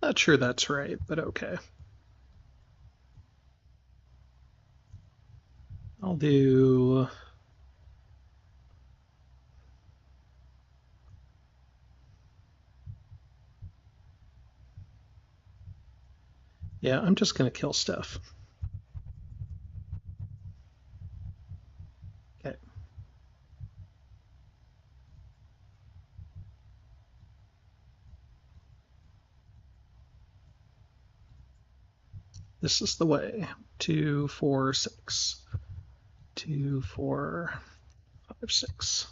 Not sure that's right, but okay. I'll do... Yeah, I'm just going to kill stuff. Okay. This is the way. 2, 4, 6. 2, 4, 5, 6.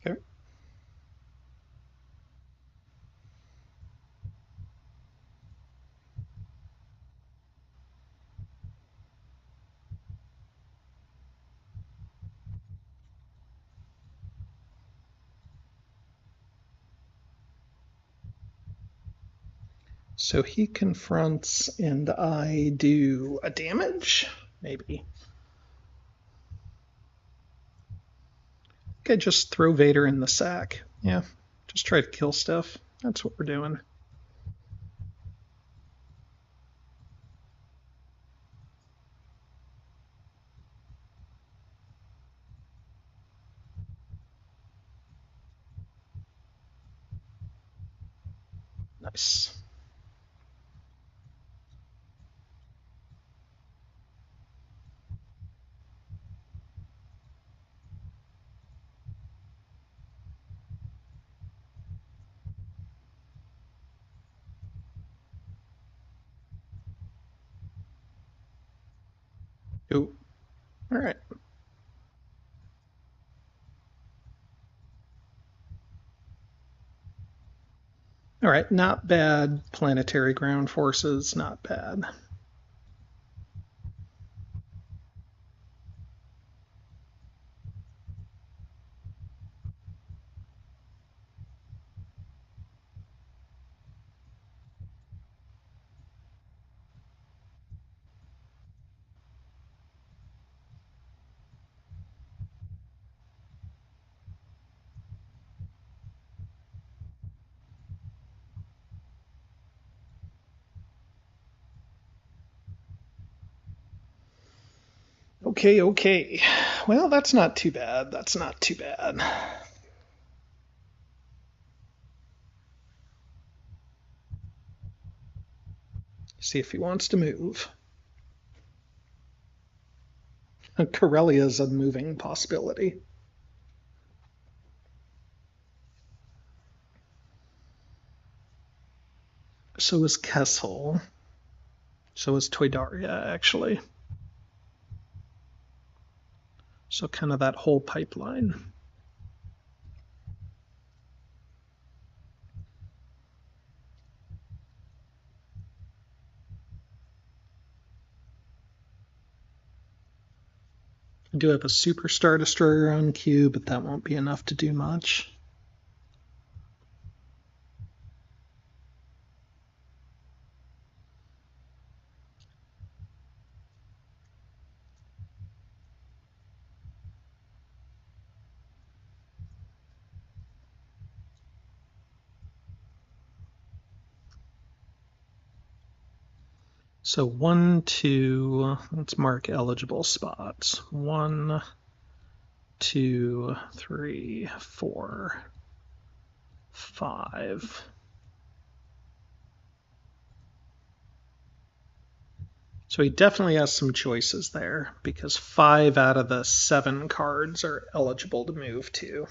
Okay. So he confronts and I do a damage? Maybe. Okay, just throw Vader in the sack. Yeah, just try to kill stuff. That's what we're doing. Nice. Ooh. All right. All right, not bad. Planetary ground forces, not bad. Okay, okay. Well, that's not too bad. That's not too bad. See if he wants to move. Karelia is a moving possibility. So is Kessel. So is Toydaria, actually. So kind of that whole pipeline. I do have a Superstar Destroyer on queue, but that won't be enough to do much. So 1, 2, let's mark eligible spots. 1, 2, 3, 4, 5. So he definitely has some choices there because 5 out of the 7 cards are eligible to move to.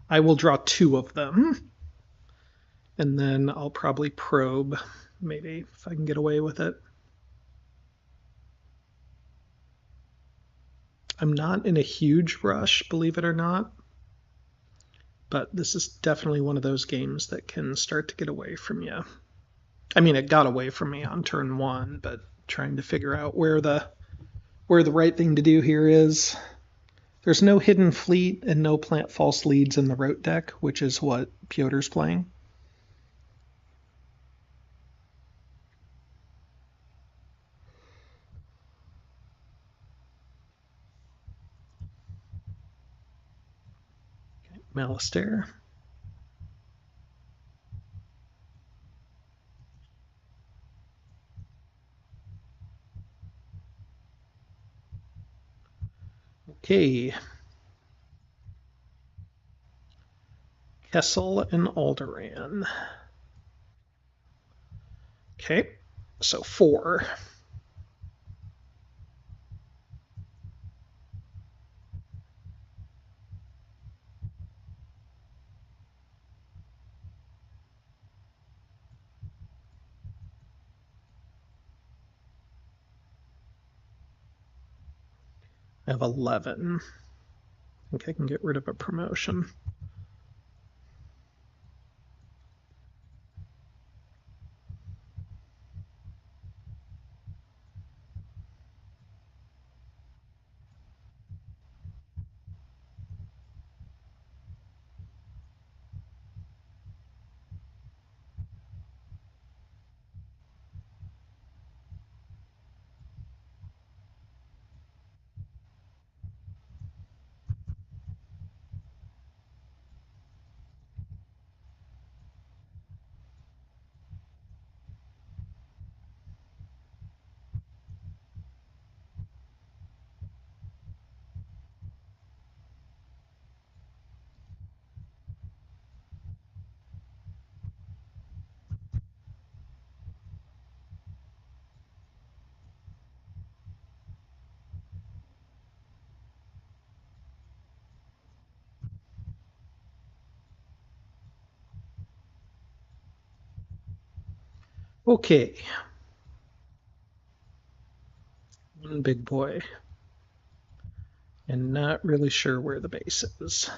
I will draw 2 of them, and then I'll probably probe, maybe, if I can get away with it. I'm not in a huge rush, believe it or not, but this is definitely one of those games that can start to get away from you. I mean, it got away from me on turn 1, but trying to figure out where the right thing to do here is. There's no hidden fleet and no plant false leads in the ROTE deck, which is what Piotr's playing. Okay, Malistaire. Okay. Kessel and Alderaan. Okay, so 4. I have 11. I think I can get rid of a promotion. Okay. One big boy. And not really sure where the base is.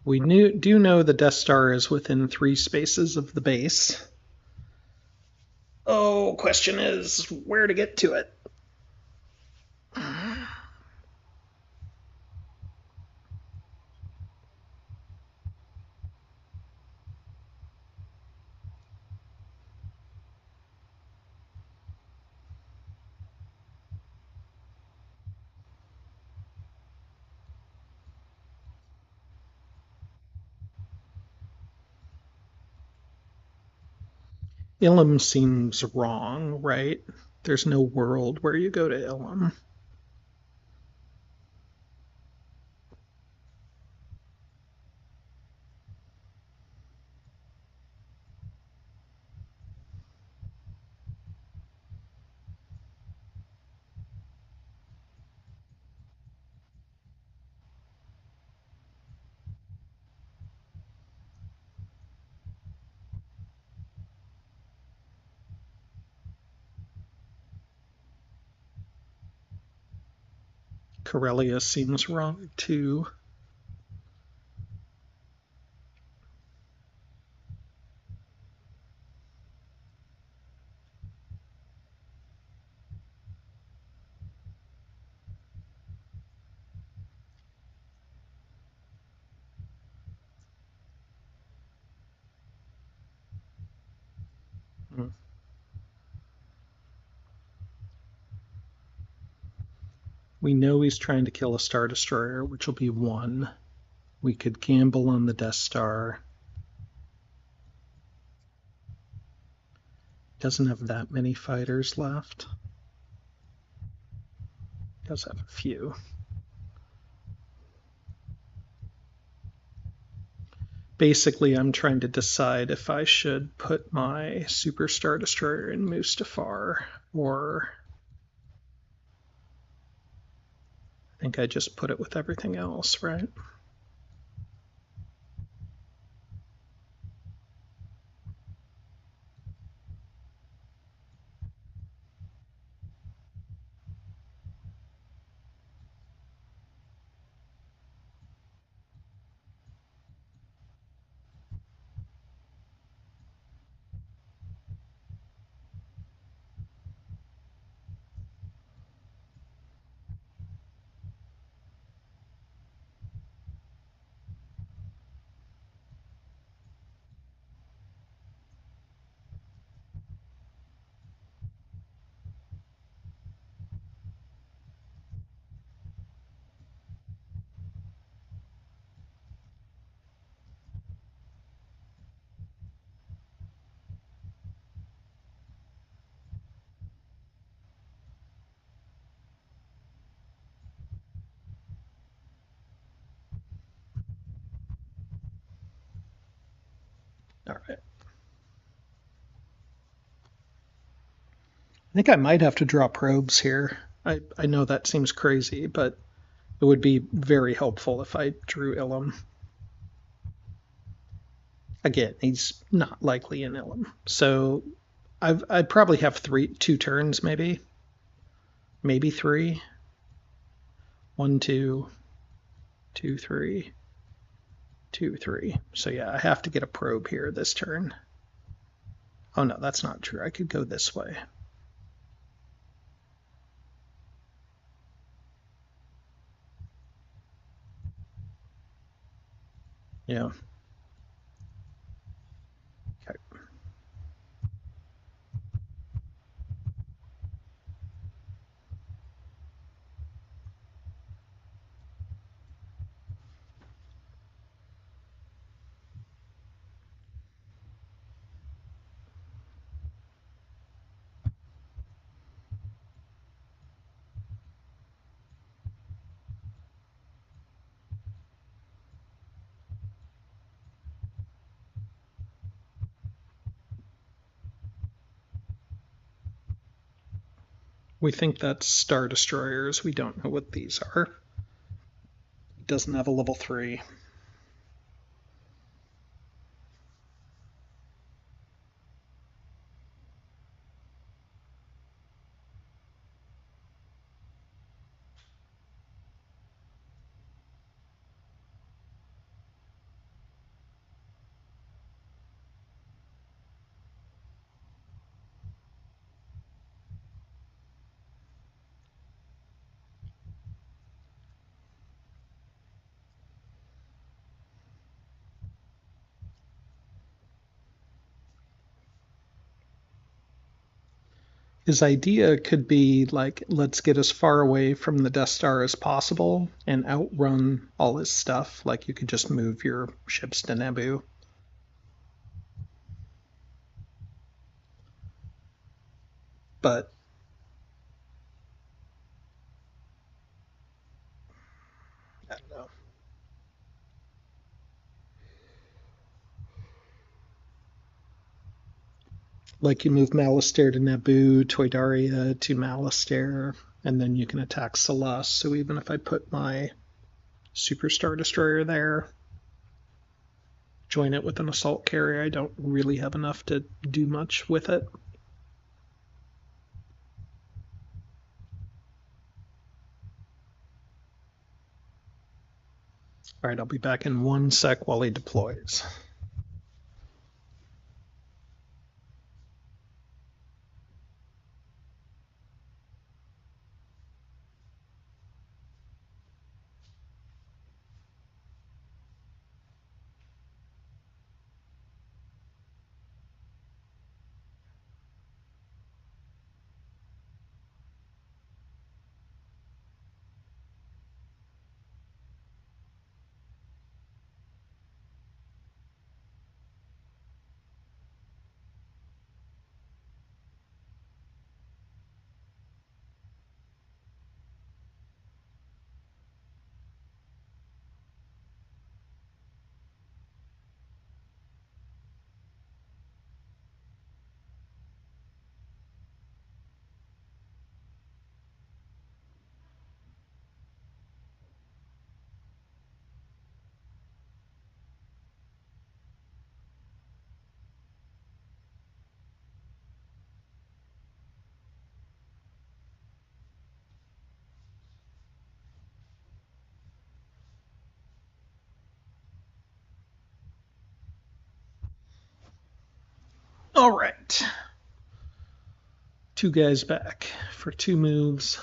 We do know the Death Star is within 3 spaces of the base. Oh, question is where to get to it. Ilum seems wrong, right? There's no world where you go to Ilum. Corellia seems wrong too. We know he's trying to kill a Star Destroyer, which will be 1. We could gamble on the Death Star. Doesn't have that many fighters left. Does have a few. Basically, I'm trying to decide if I should put my Super Star Destroyer in Mustafar, or I think I just put it with everything else, right? All right. I think I might have to draw probes here. I know that seems crazy, but it would be very helpful if I drew Ilum. Again, he's not likely in Ilum. So I'd probably have 2 turns, maybe 3. 1, 2, 2, 3, 2, 3. So yeah, I have to get a probe here this turn. Oh no, that's not true. I could go this way. Yeah. Okay. We think that's Star Destroyers. We don't know what these are. It doesn't have a level 3. His idea could be like, let's get as far away from the Death Star as possible and outrun all his stuff. Like you could just move your ships to Naboo. But I don't know. Like you move Malastare to Naboo, Toydaria to Malastare, and then you can attack Salas. So even if I put my Superstar Destroyer there, join it with an assault carrier, I don't really have enough to do much with it. All right, I'll be back in 1 sec while he deploys. All right. 2 guys back for 2 moves.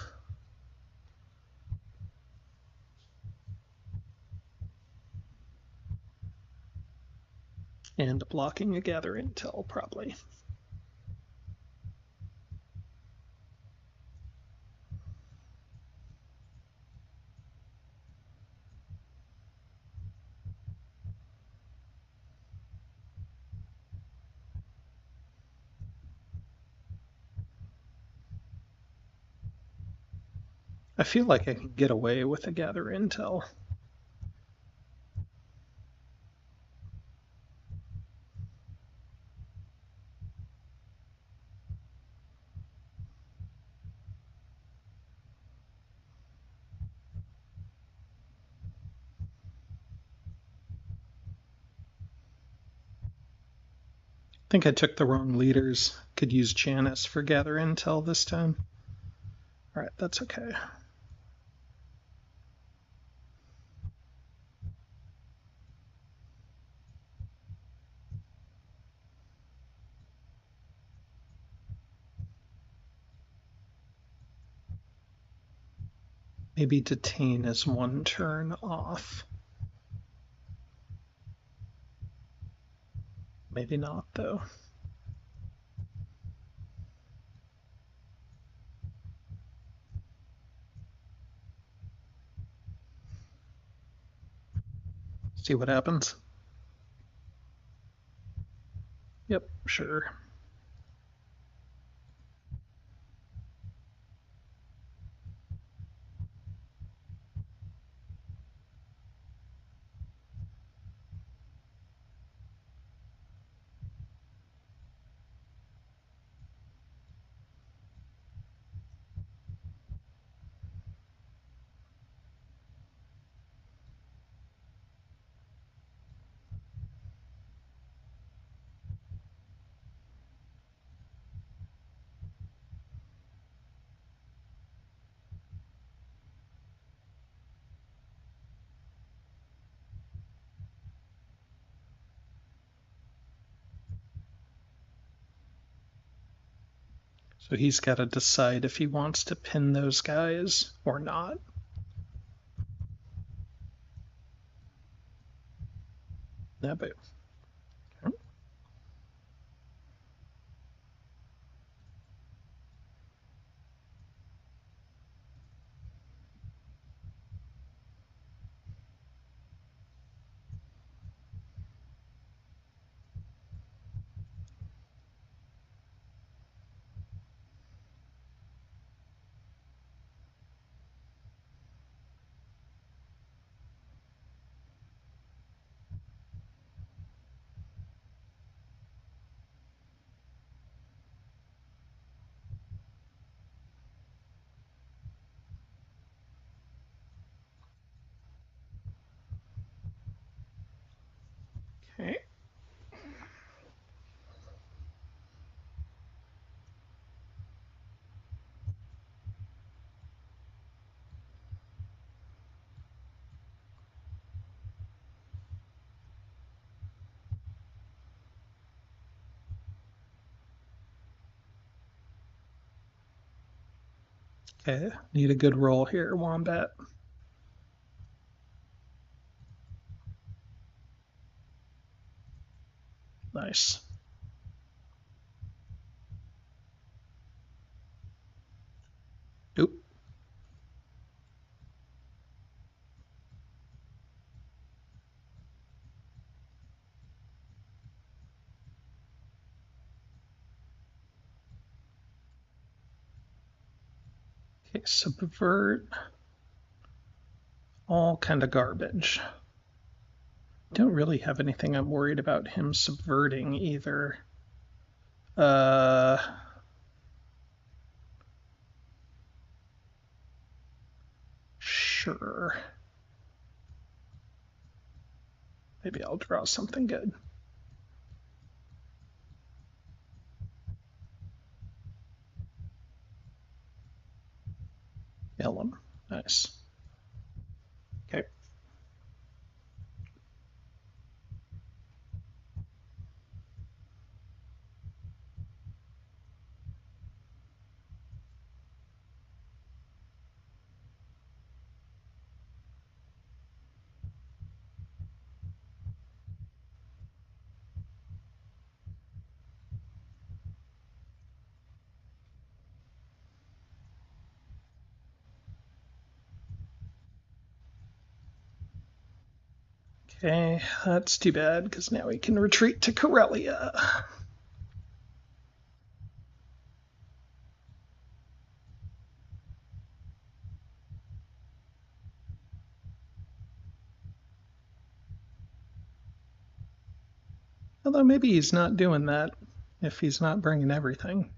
And blocking a gather intel, probably. I feel like I can get away with a gather intel. I think I took the wrong leaders. Could use Janice for gather intel this time. All right, that's okay. Maybe detain is 1 turn off. Maybe not, though. See what happens. Yep, sure. So he's got to decide if he wants to pin those guys or not. Naboo. Okay. Okay, need a good roll here, Wombat. Nice. Oop. Okay, subvert. All kind of garbage. Don't really have anything I'm worried about him subverting either. Sure. Maybe I'll draw something good. Elm. Nice. Okay. Okay, that's too bad because now we can retreat to Corellia. Although maybe he's not doing that if he's not bringing everything.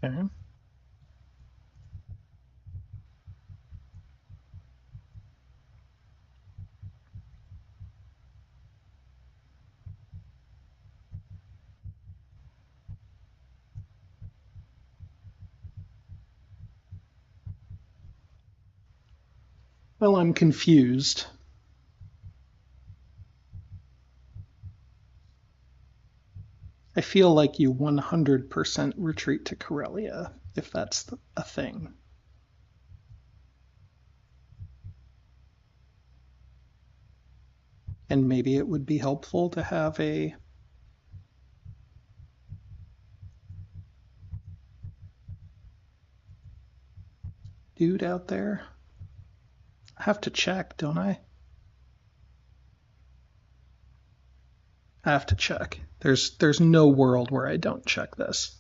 Okay. Well, I'm confused. I feel like you 100% retreat to Corellia if that's a thing. And maybe it would be helpful to have a dude out there. I have to check, don't I? I have to check. There's no world where I don't check this.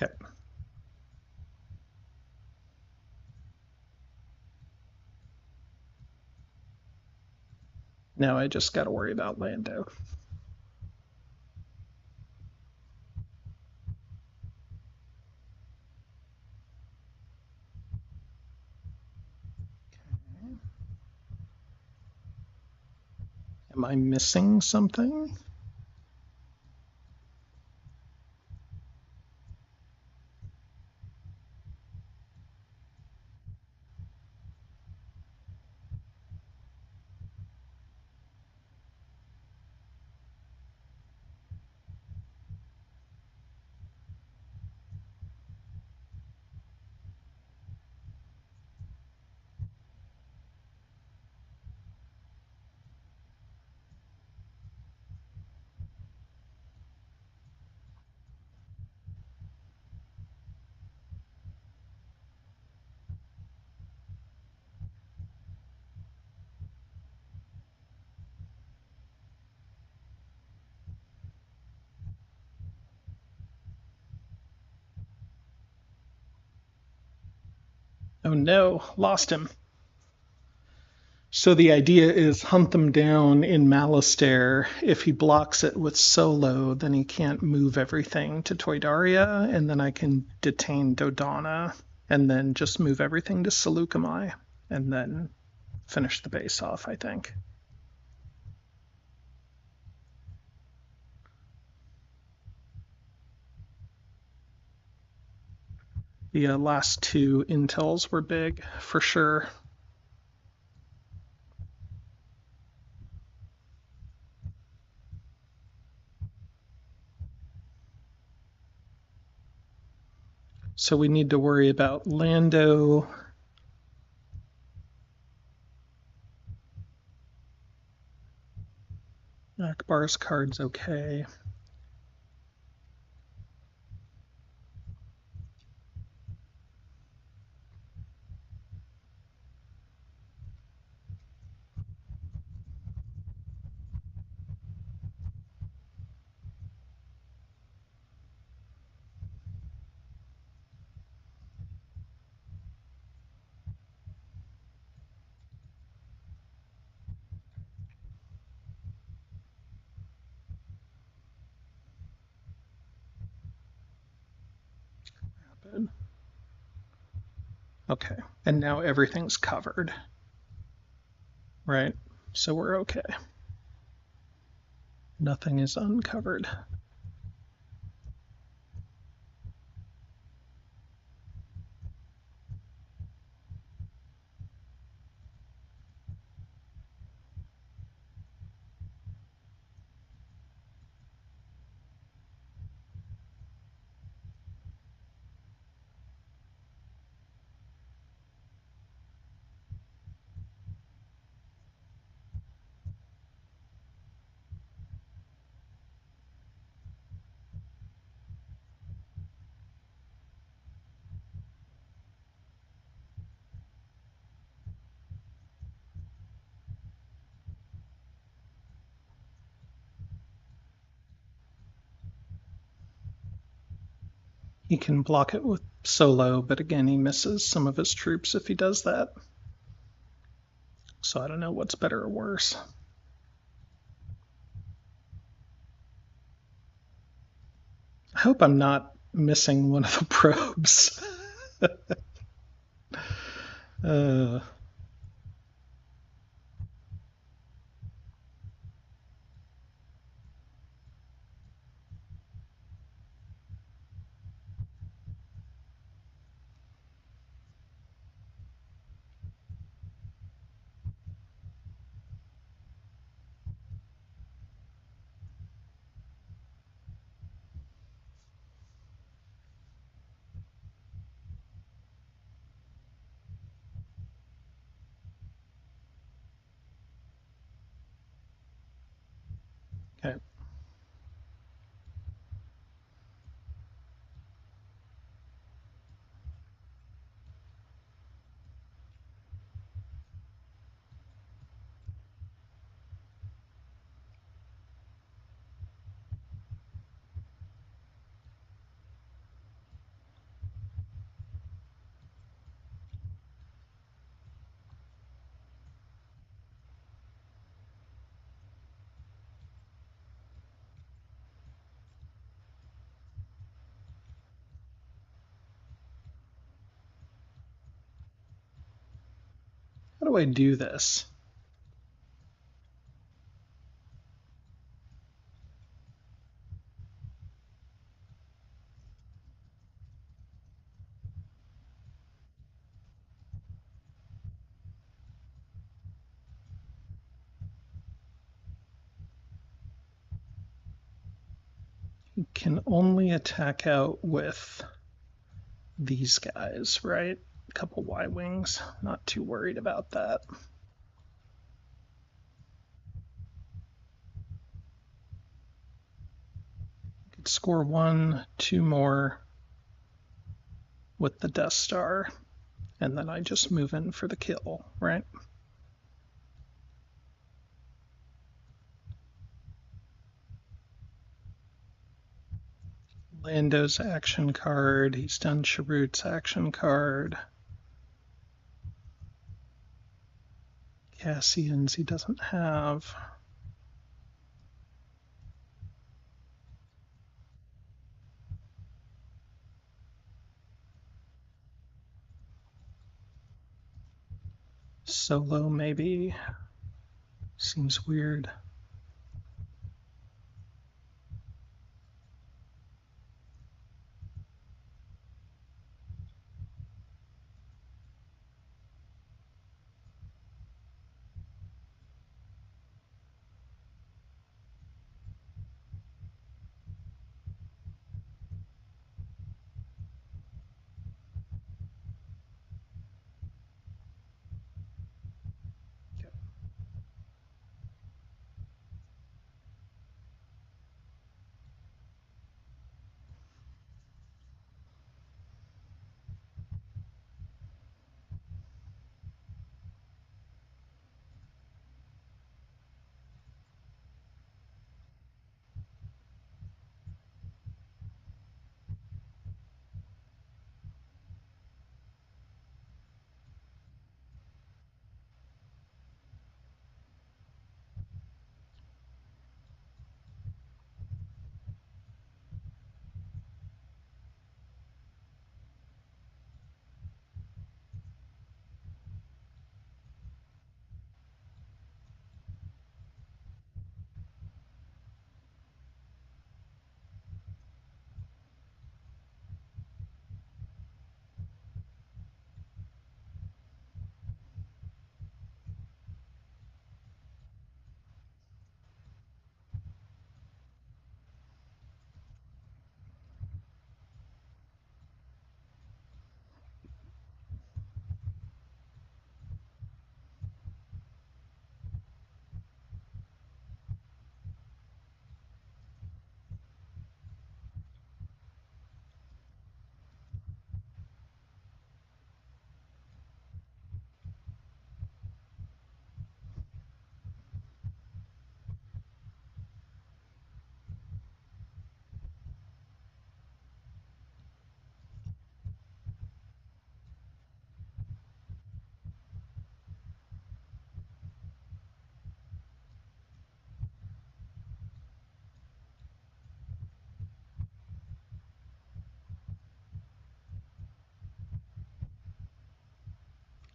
Okay. Now I just got to worry about Lando. Am I missing something? Oh no, lost him. So the idea is hunt them down in Malastare. If he blocks it with Solo, then he can't move everything to Toydaria, and then I can detain Dodonna, and then just move everything to Seleucami, and then finish the base off, I think. The last two intels were big, for sure. So we need to worry about Lando. Akbar's card's okay. Okay, and now everything's covered, right? So we're okay. Nothing is uncovered. He can block it with Solo, but again, he misses some of his troops if he does that. So I don't know what's better or worse. I hope I'm not missing one of the probes. uh, okay. How do I do this? You can only attack out with these guys, right? A couple Y-wings. Not too worried about that. Could score 1, 2 more with the Death Star, and then I just move in for the kill, right? Lando's action card. He's done Chirrut's action card. Cassians he doesn't have. Solo maybe. Seems weird.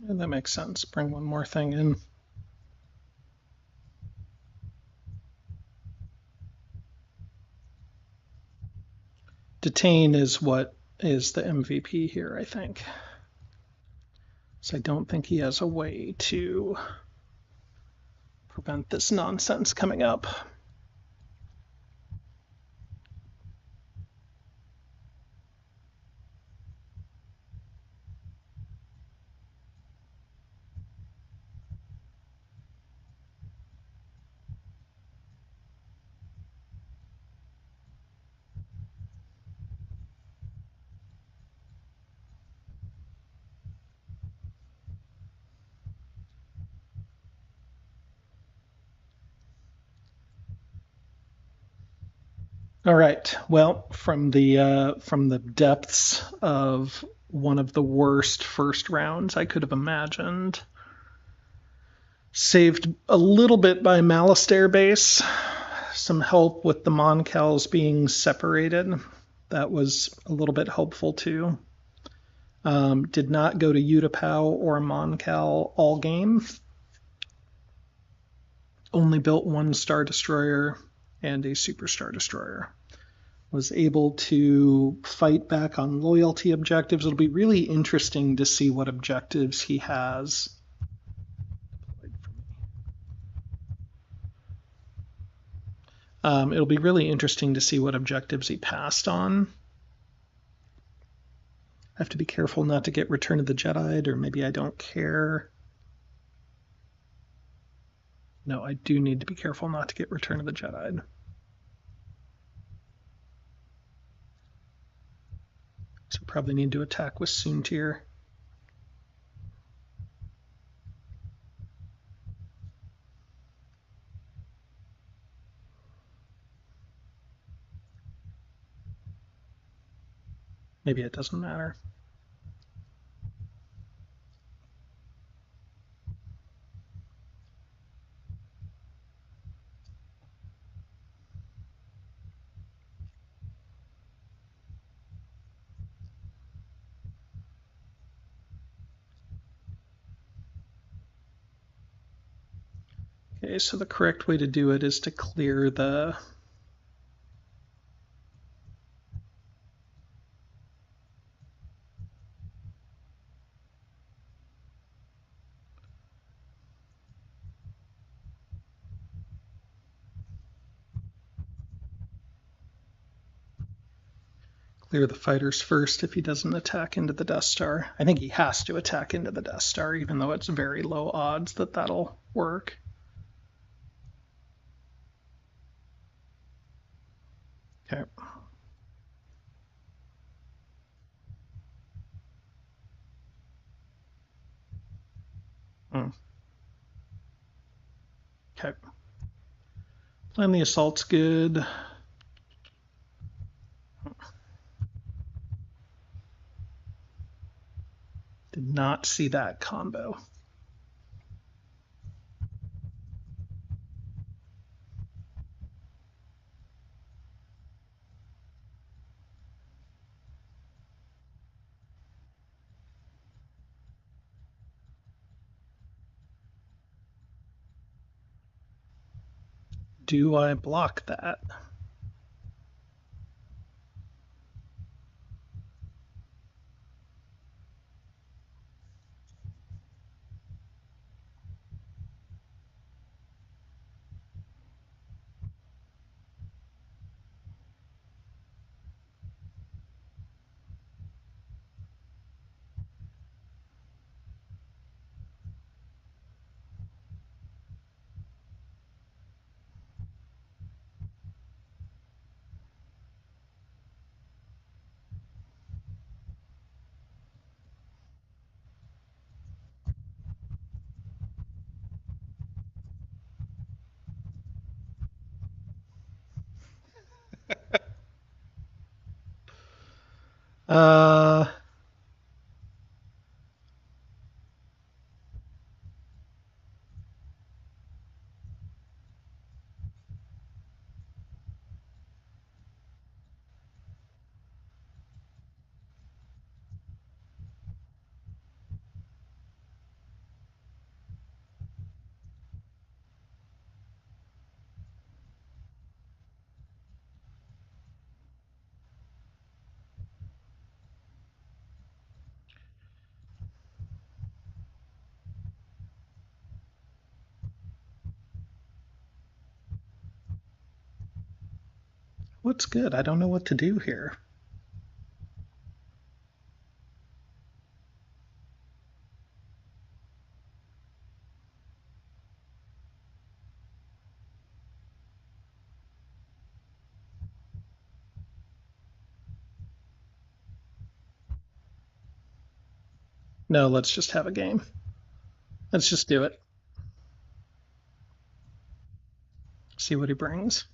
And that makes sense. Bring one more thing in. Detain is what is the MVP here, I think. So I don't think he has a way to prevent this nonsense coming up. All right. Well, from the depths of one of the worst first rounds I could have imagined, saved a little bit by Malastare base, some help with the Moncals being separated. That was a little bit helpful too. Did not go to Utapau or Moncal all game. Only built one Star Destroyer and a Super Star Destroyer. Was able to fight back on loyalty objectives. It'll be really interesting to see what objectives he has. It'll be really interesting to see what objectives he passed on. I have to be careful not to get Return of the Jedi, or maybe I don't care. No, I do need to be careful not to get Return of the Jedi. So probably need to attack with Soontir. Maybe it doesn't matter. Okay, so the correct way to do it is to clear the fighters first if he doesn't attack into the Death Star. I think he has to attack into the Death Star, even though it's very low odds that that'll work. Okay. Okay. Plan the assault's good. Did not see that combo. Do I block that? Uh, what's good? I don't know what to do here. No, let's just have a game. Let's just do it. See what he brings.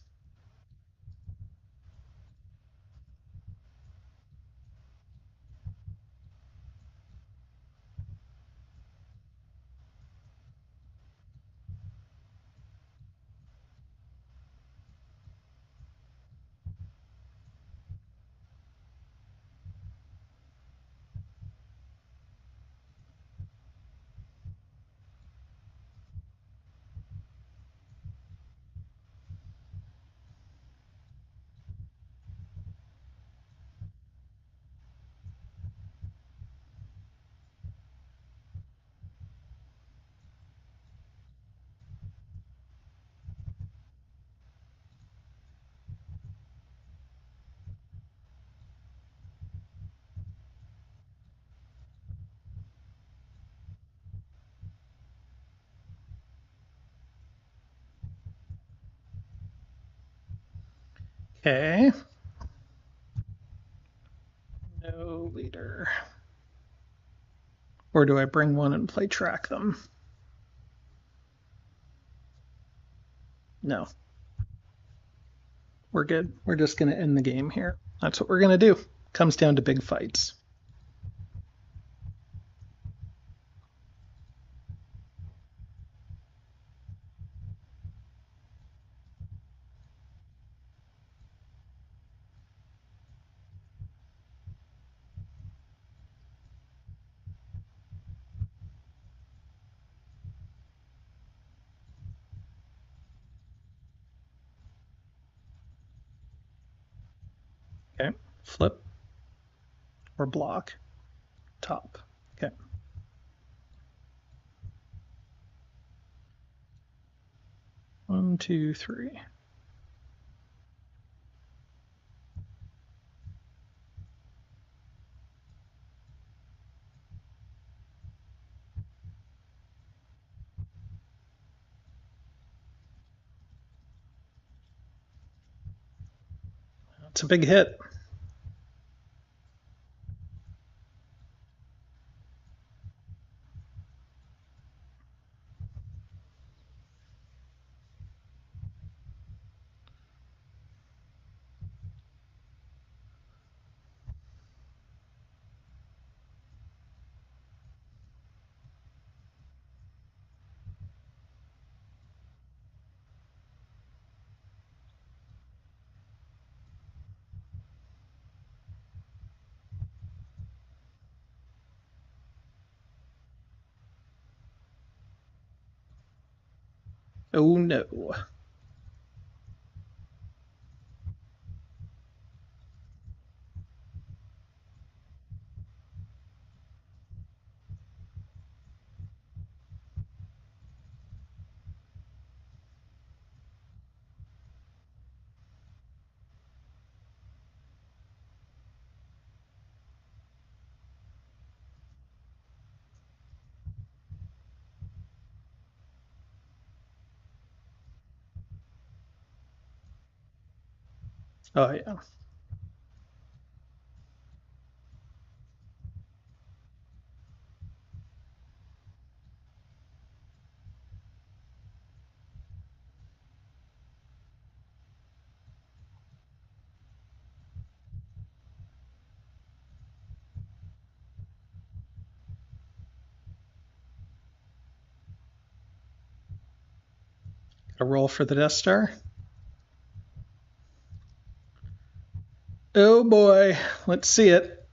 Okay. No leader. Or do I bring one and play track them? No. We're good. We're just going to end the game here. That's what we're going to do. Comes down to big fights. Okay. Flip or block. Top. Okay. One, two, three. It's a big hit. Oh no. Oh yeah. A roll for the Death Star. Oh boy. Let's see it.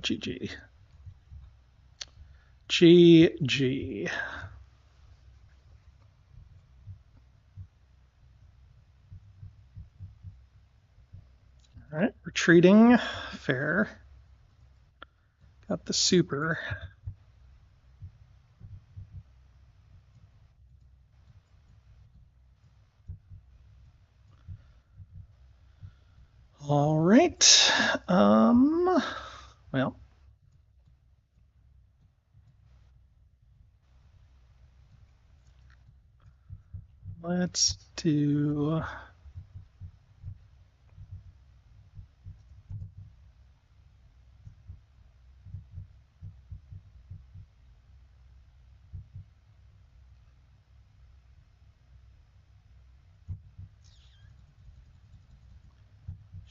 GG. GG. All right, retreating. Fair. Got the super. All right. Well, let's do.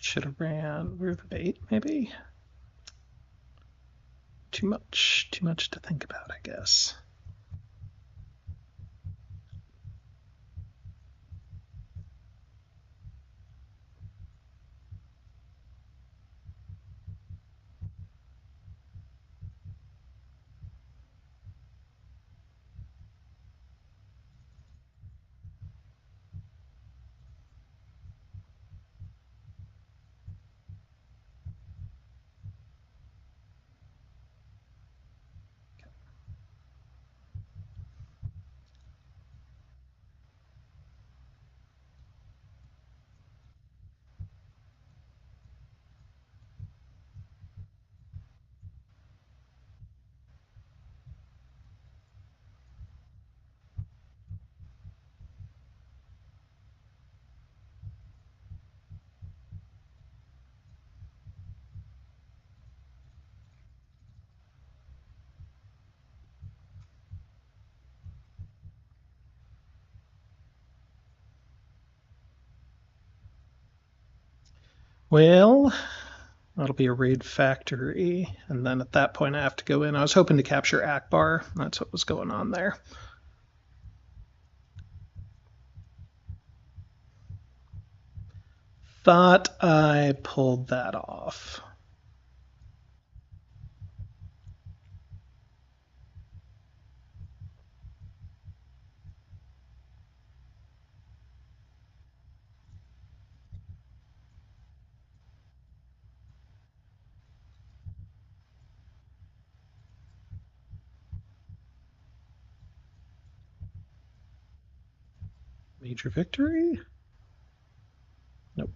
Should have ran We're the Bait, maybe? Too much to think about, I guess. Well, that'll be a raid factory, and then at that point I have to go in. I was hoping to capture Akbar. That's what was going on there. Thought I pulled that off. Major victory? Nope.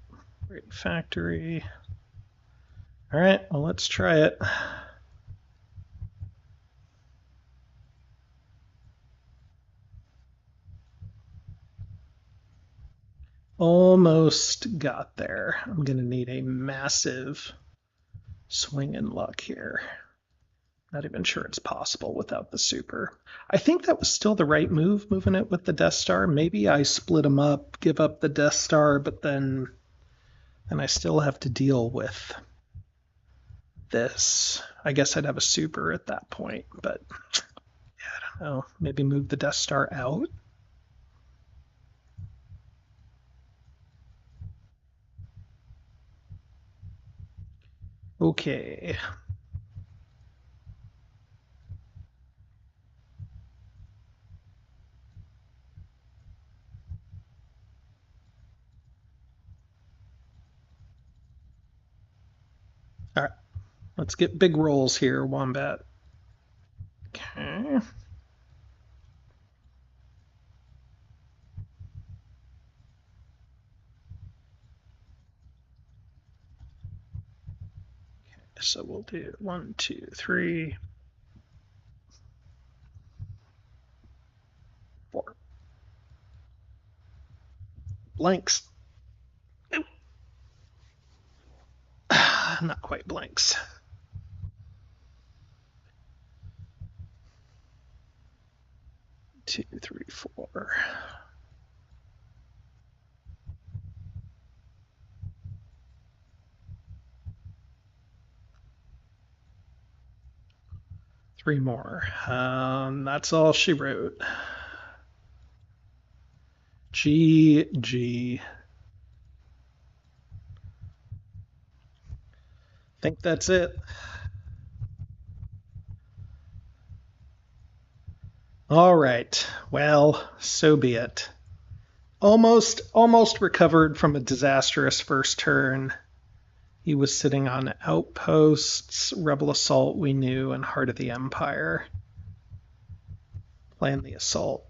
Great factory. All right, well, let's try it. Almost got there. I'm going to need a massive swing in luck here. Not even sure it's possible without the super. I think that was still the right move, moving it with the Death Star. Maybe I split them up, give up the Death Star, but then I still have to deal with this. I guess I'd have a super at that point, but yeah, I don't know. Maybe move the Death Star out. Okay. All right. Let's get big rolls here, Wombat. Okay. So we'll do 1, 2, 3, 4. Blanks. Not quite blanks. Two, three, 4. Three more. That's all she wrote. GG. Think that's it. All right. Well, so be it. Almost recovered from a disastrous first turn. He was sitting on outposts, rebel assault we knew, and heart of the empire. Plan the assault.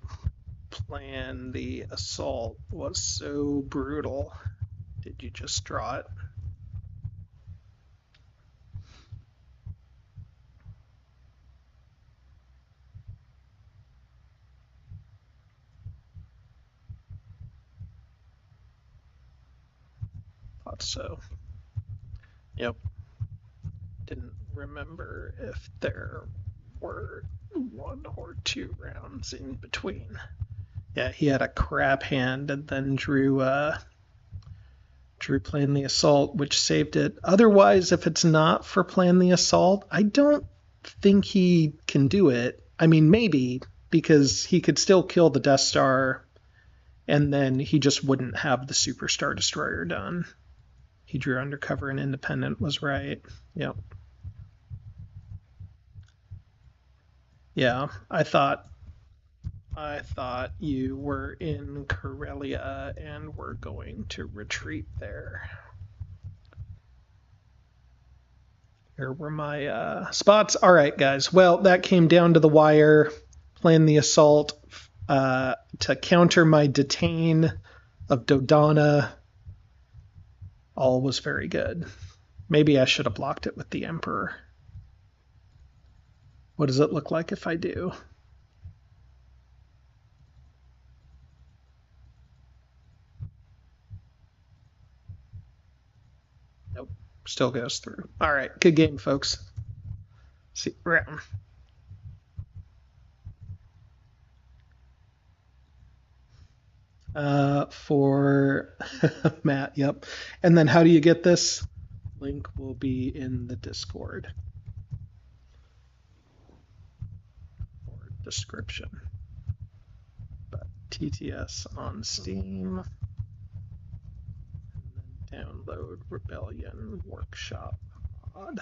Plan the assault was so brutal. Did you just draw it? Thought so. Yep. Didn't remember if there were 1 or 2 rounds in between. Yeah, he had a crap hand and then drew Plan the Assault, which saved it. Otherwise, if it's not for Plan the Assault, I don't think he can do it. I mean, maybe, because he could still kill the Death Star, and then he just wouldn't have the Superstar Destroyer done. He drew Undercover and Independent was right. Yep. Yeah, I thought you were in Corellia and were going to retreat there. Here were my spots. All right, guys. Well, that came down to the wire. Plan the assault to counter my detain of Dodonna. All was very good. Maybe I should have blocked it with the Emperor. What does it look like if I do? Nope. Still goes through. All right. Good game, folks. See you around. For Matt, yep. And then how do you get this? Link will be in the Discord or description. But TTS on Steam. And then download Rebellion Workshop mod.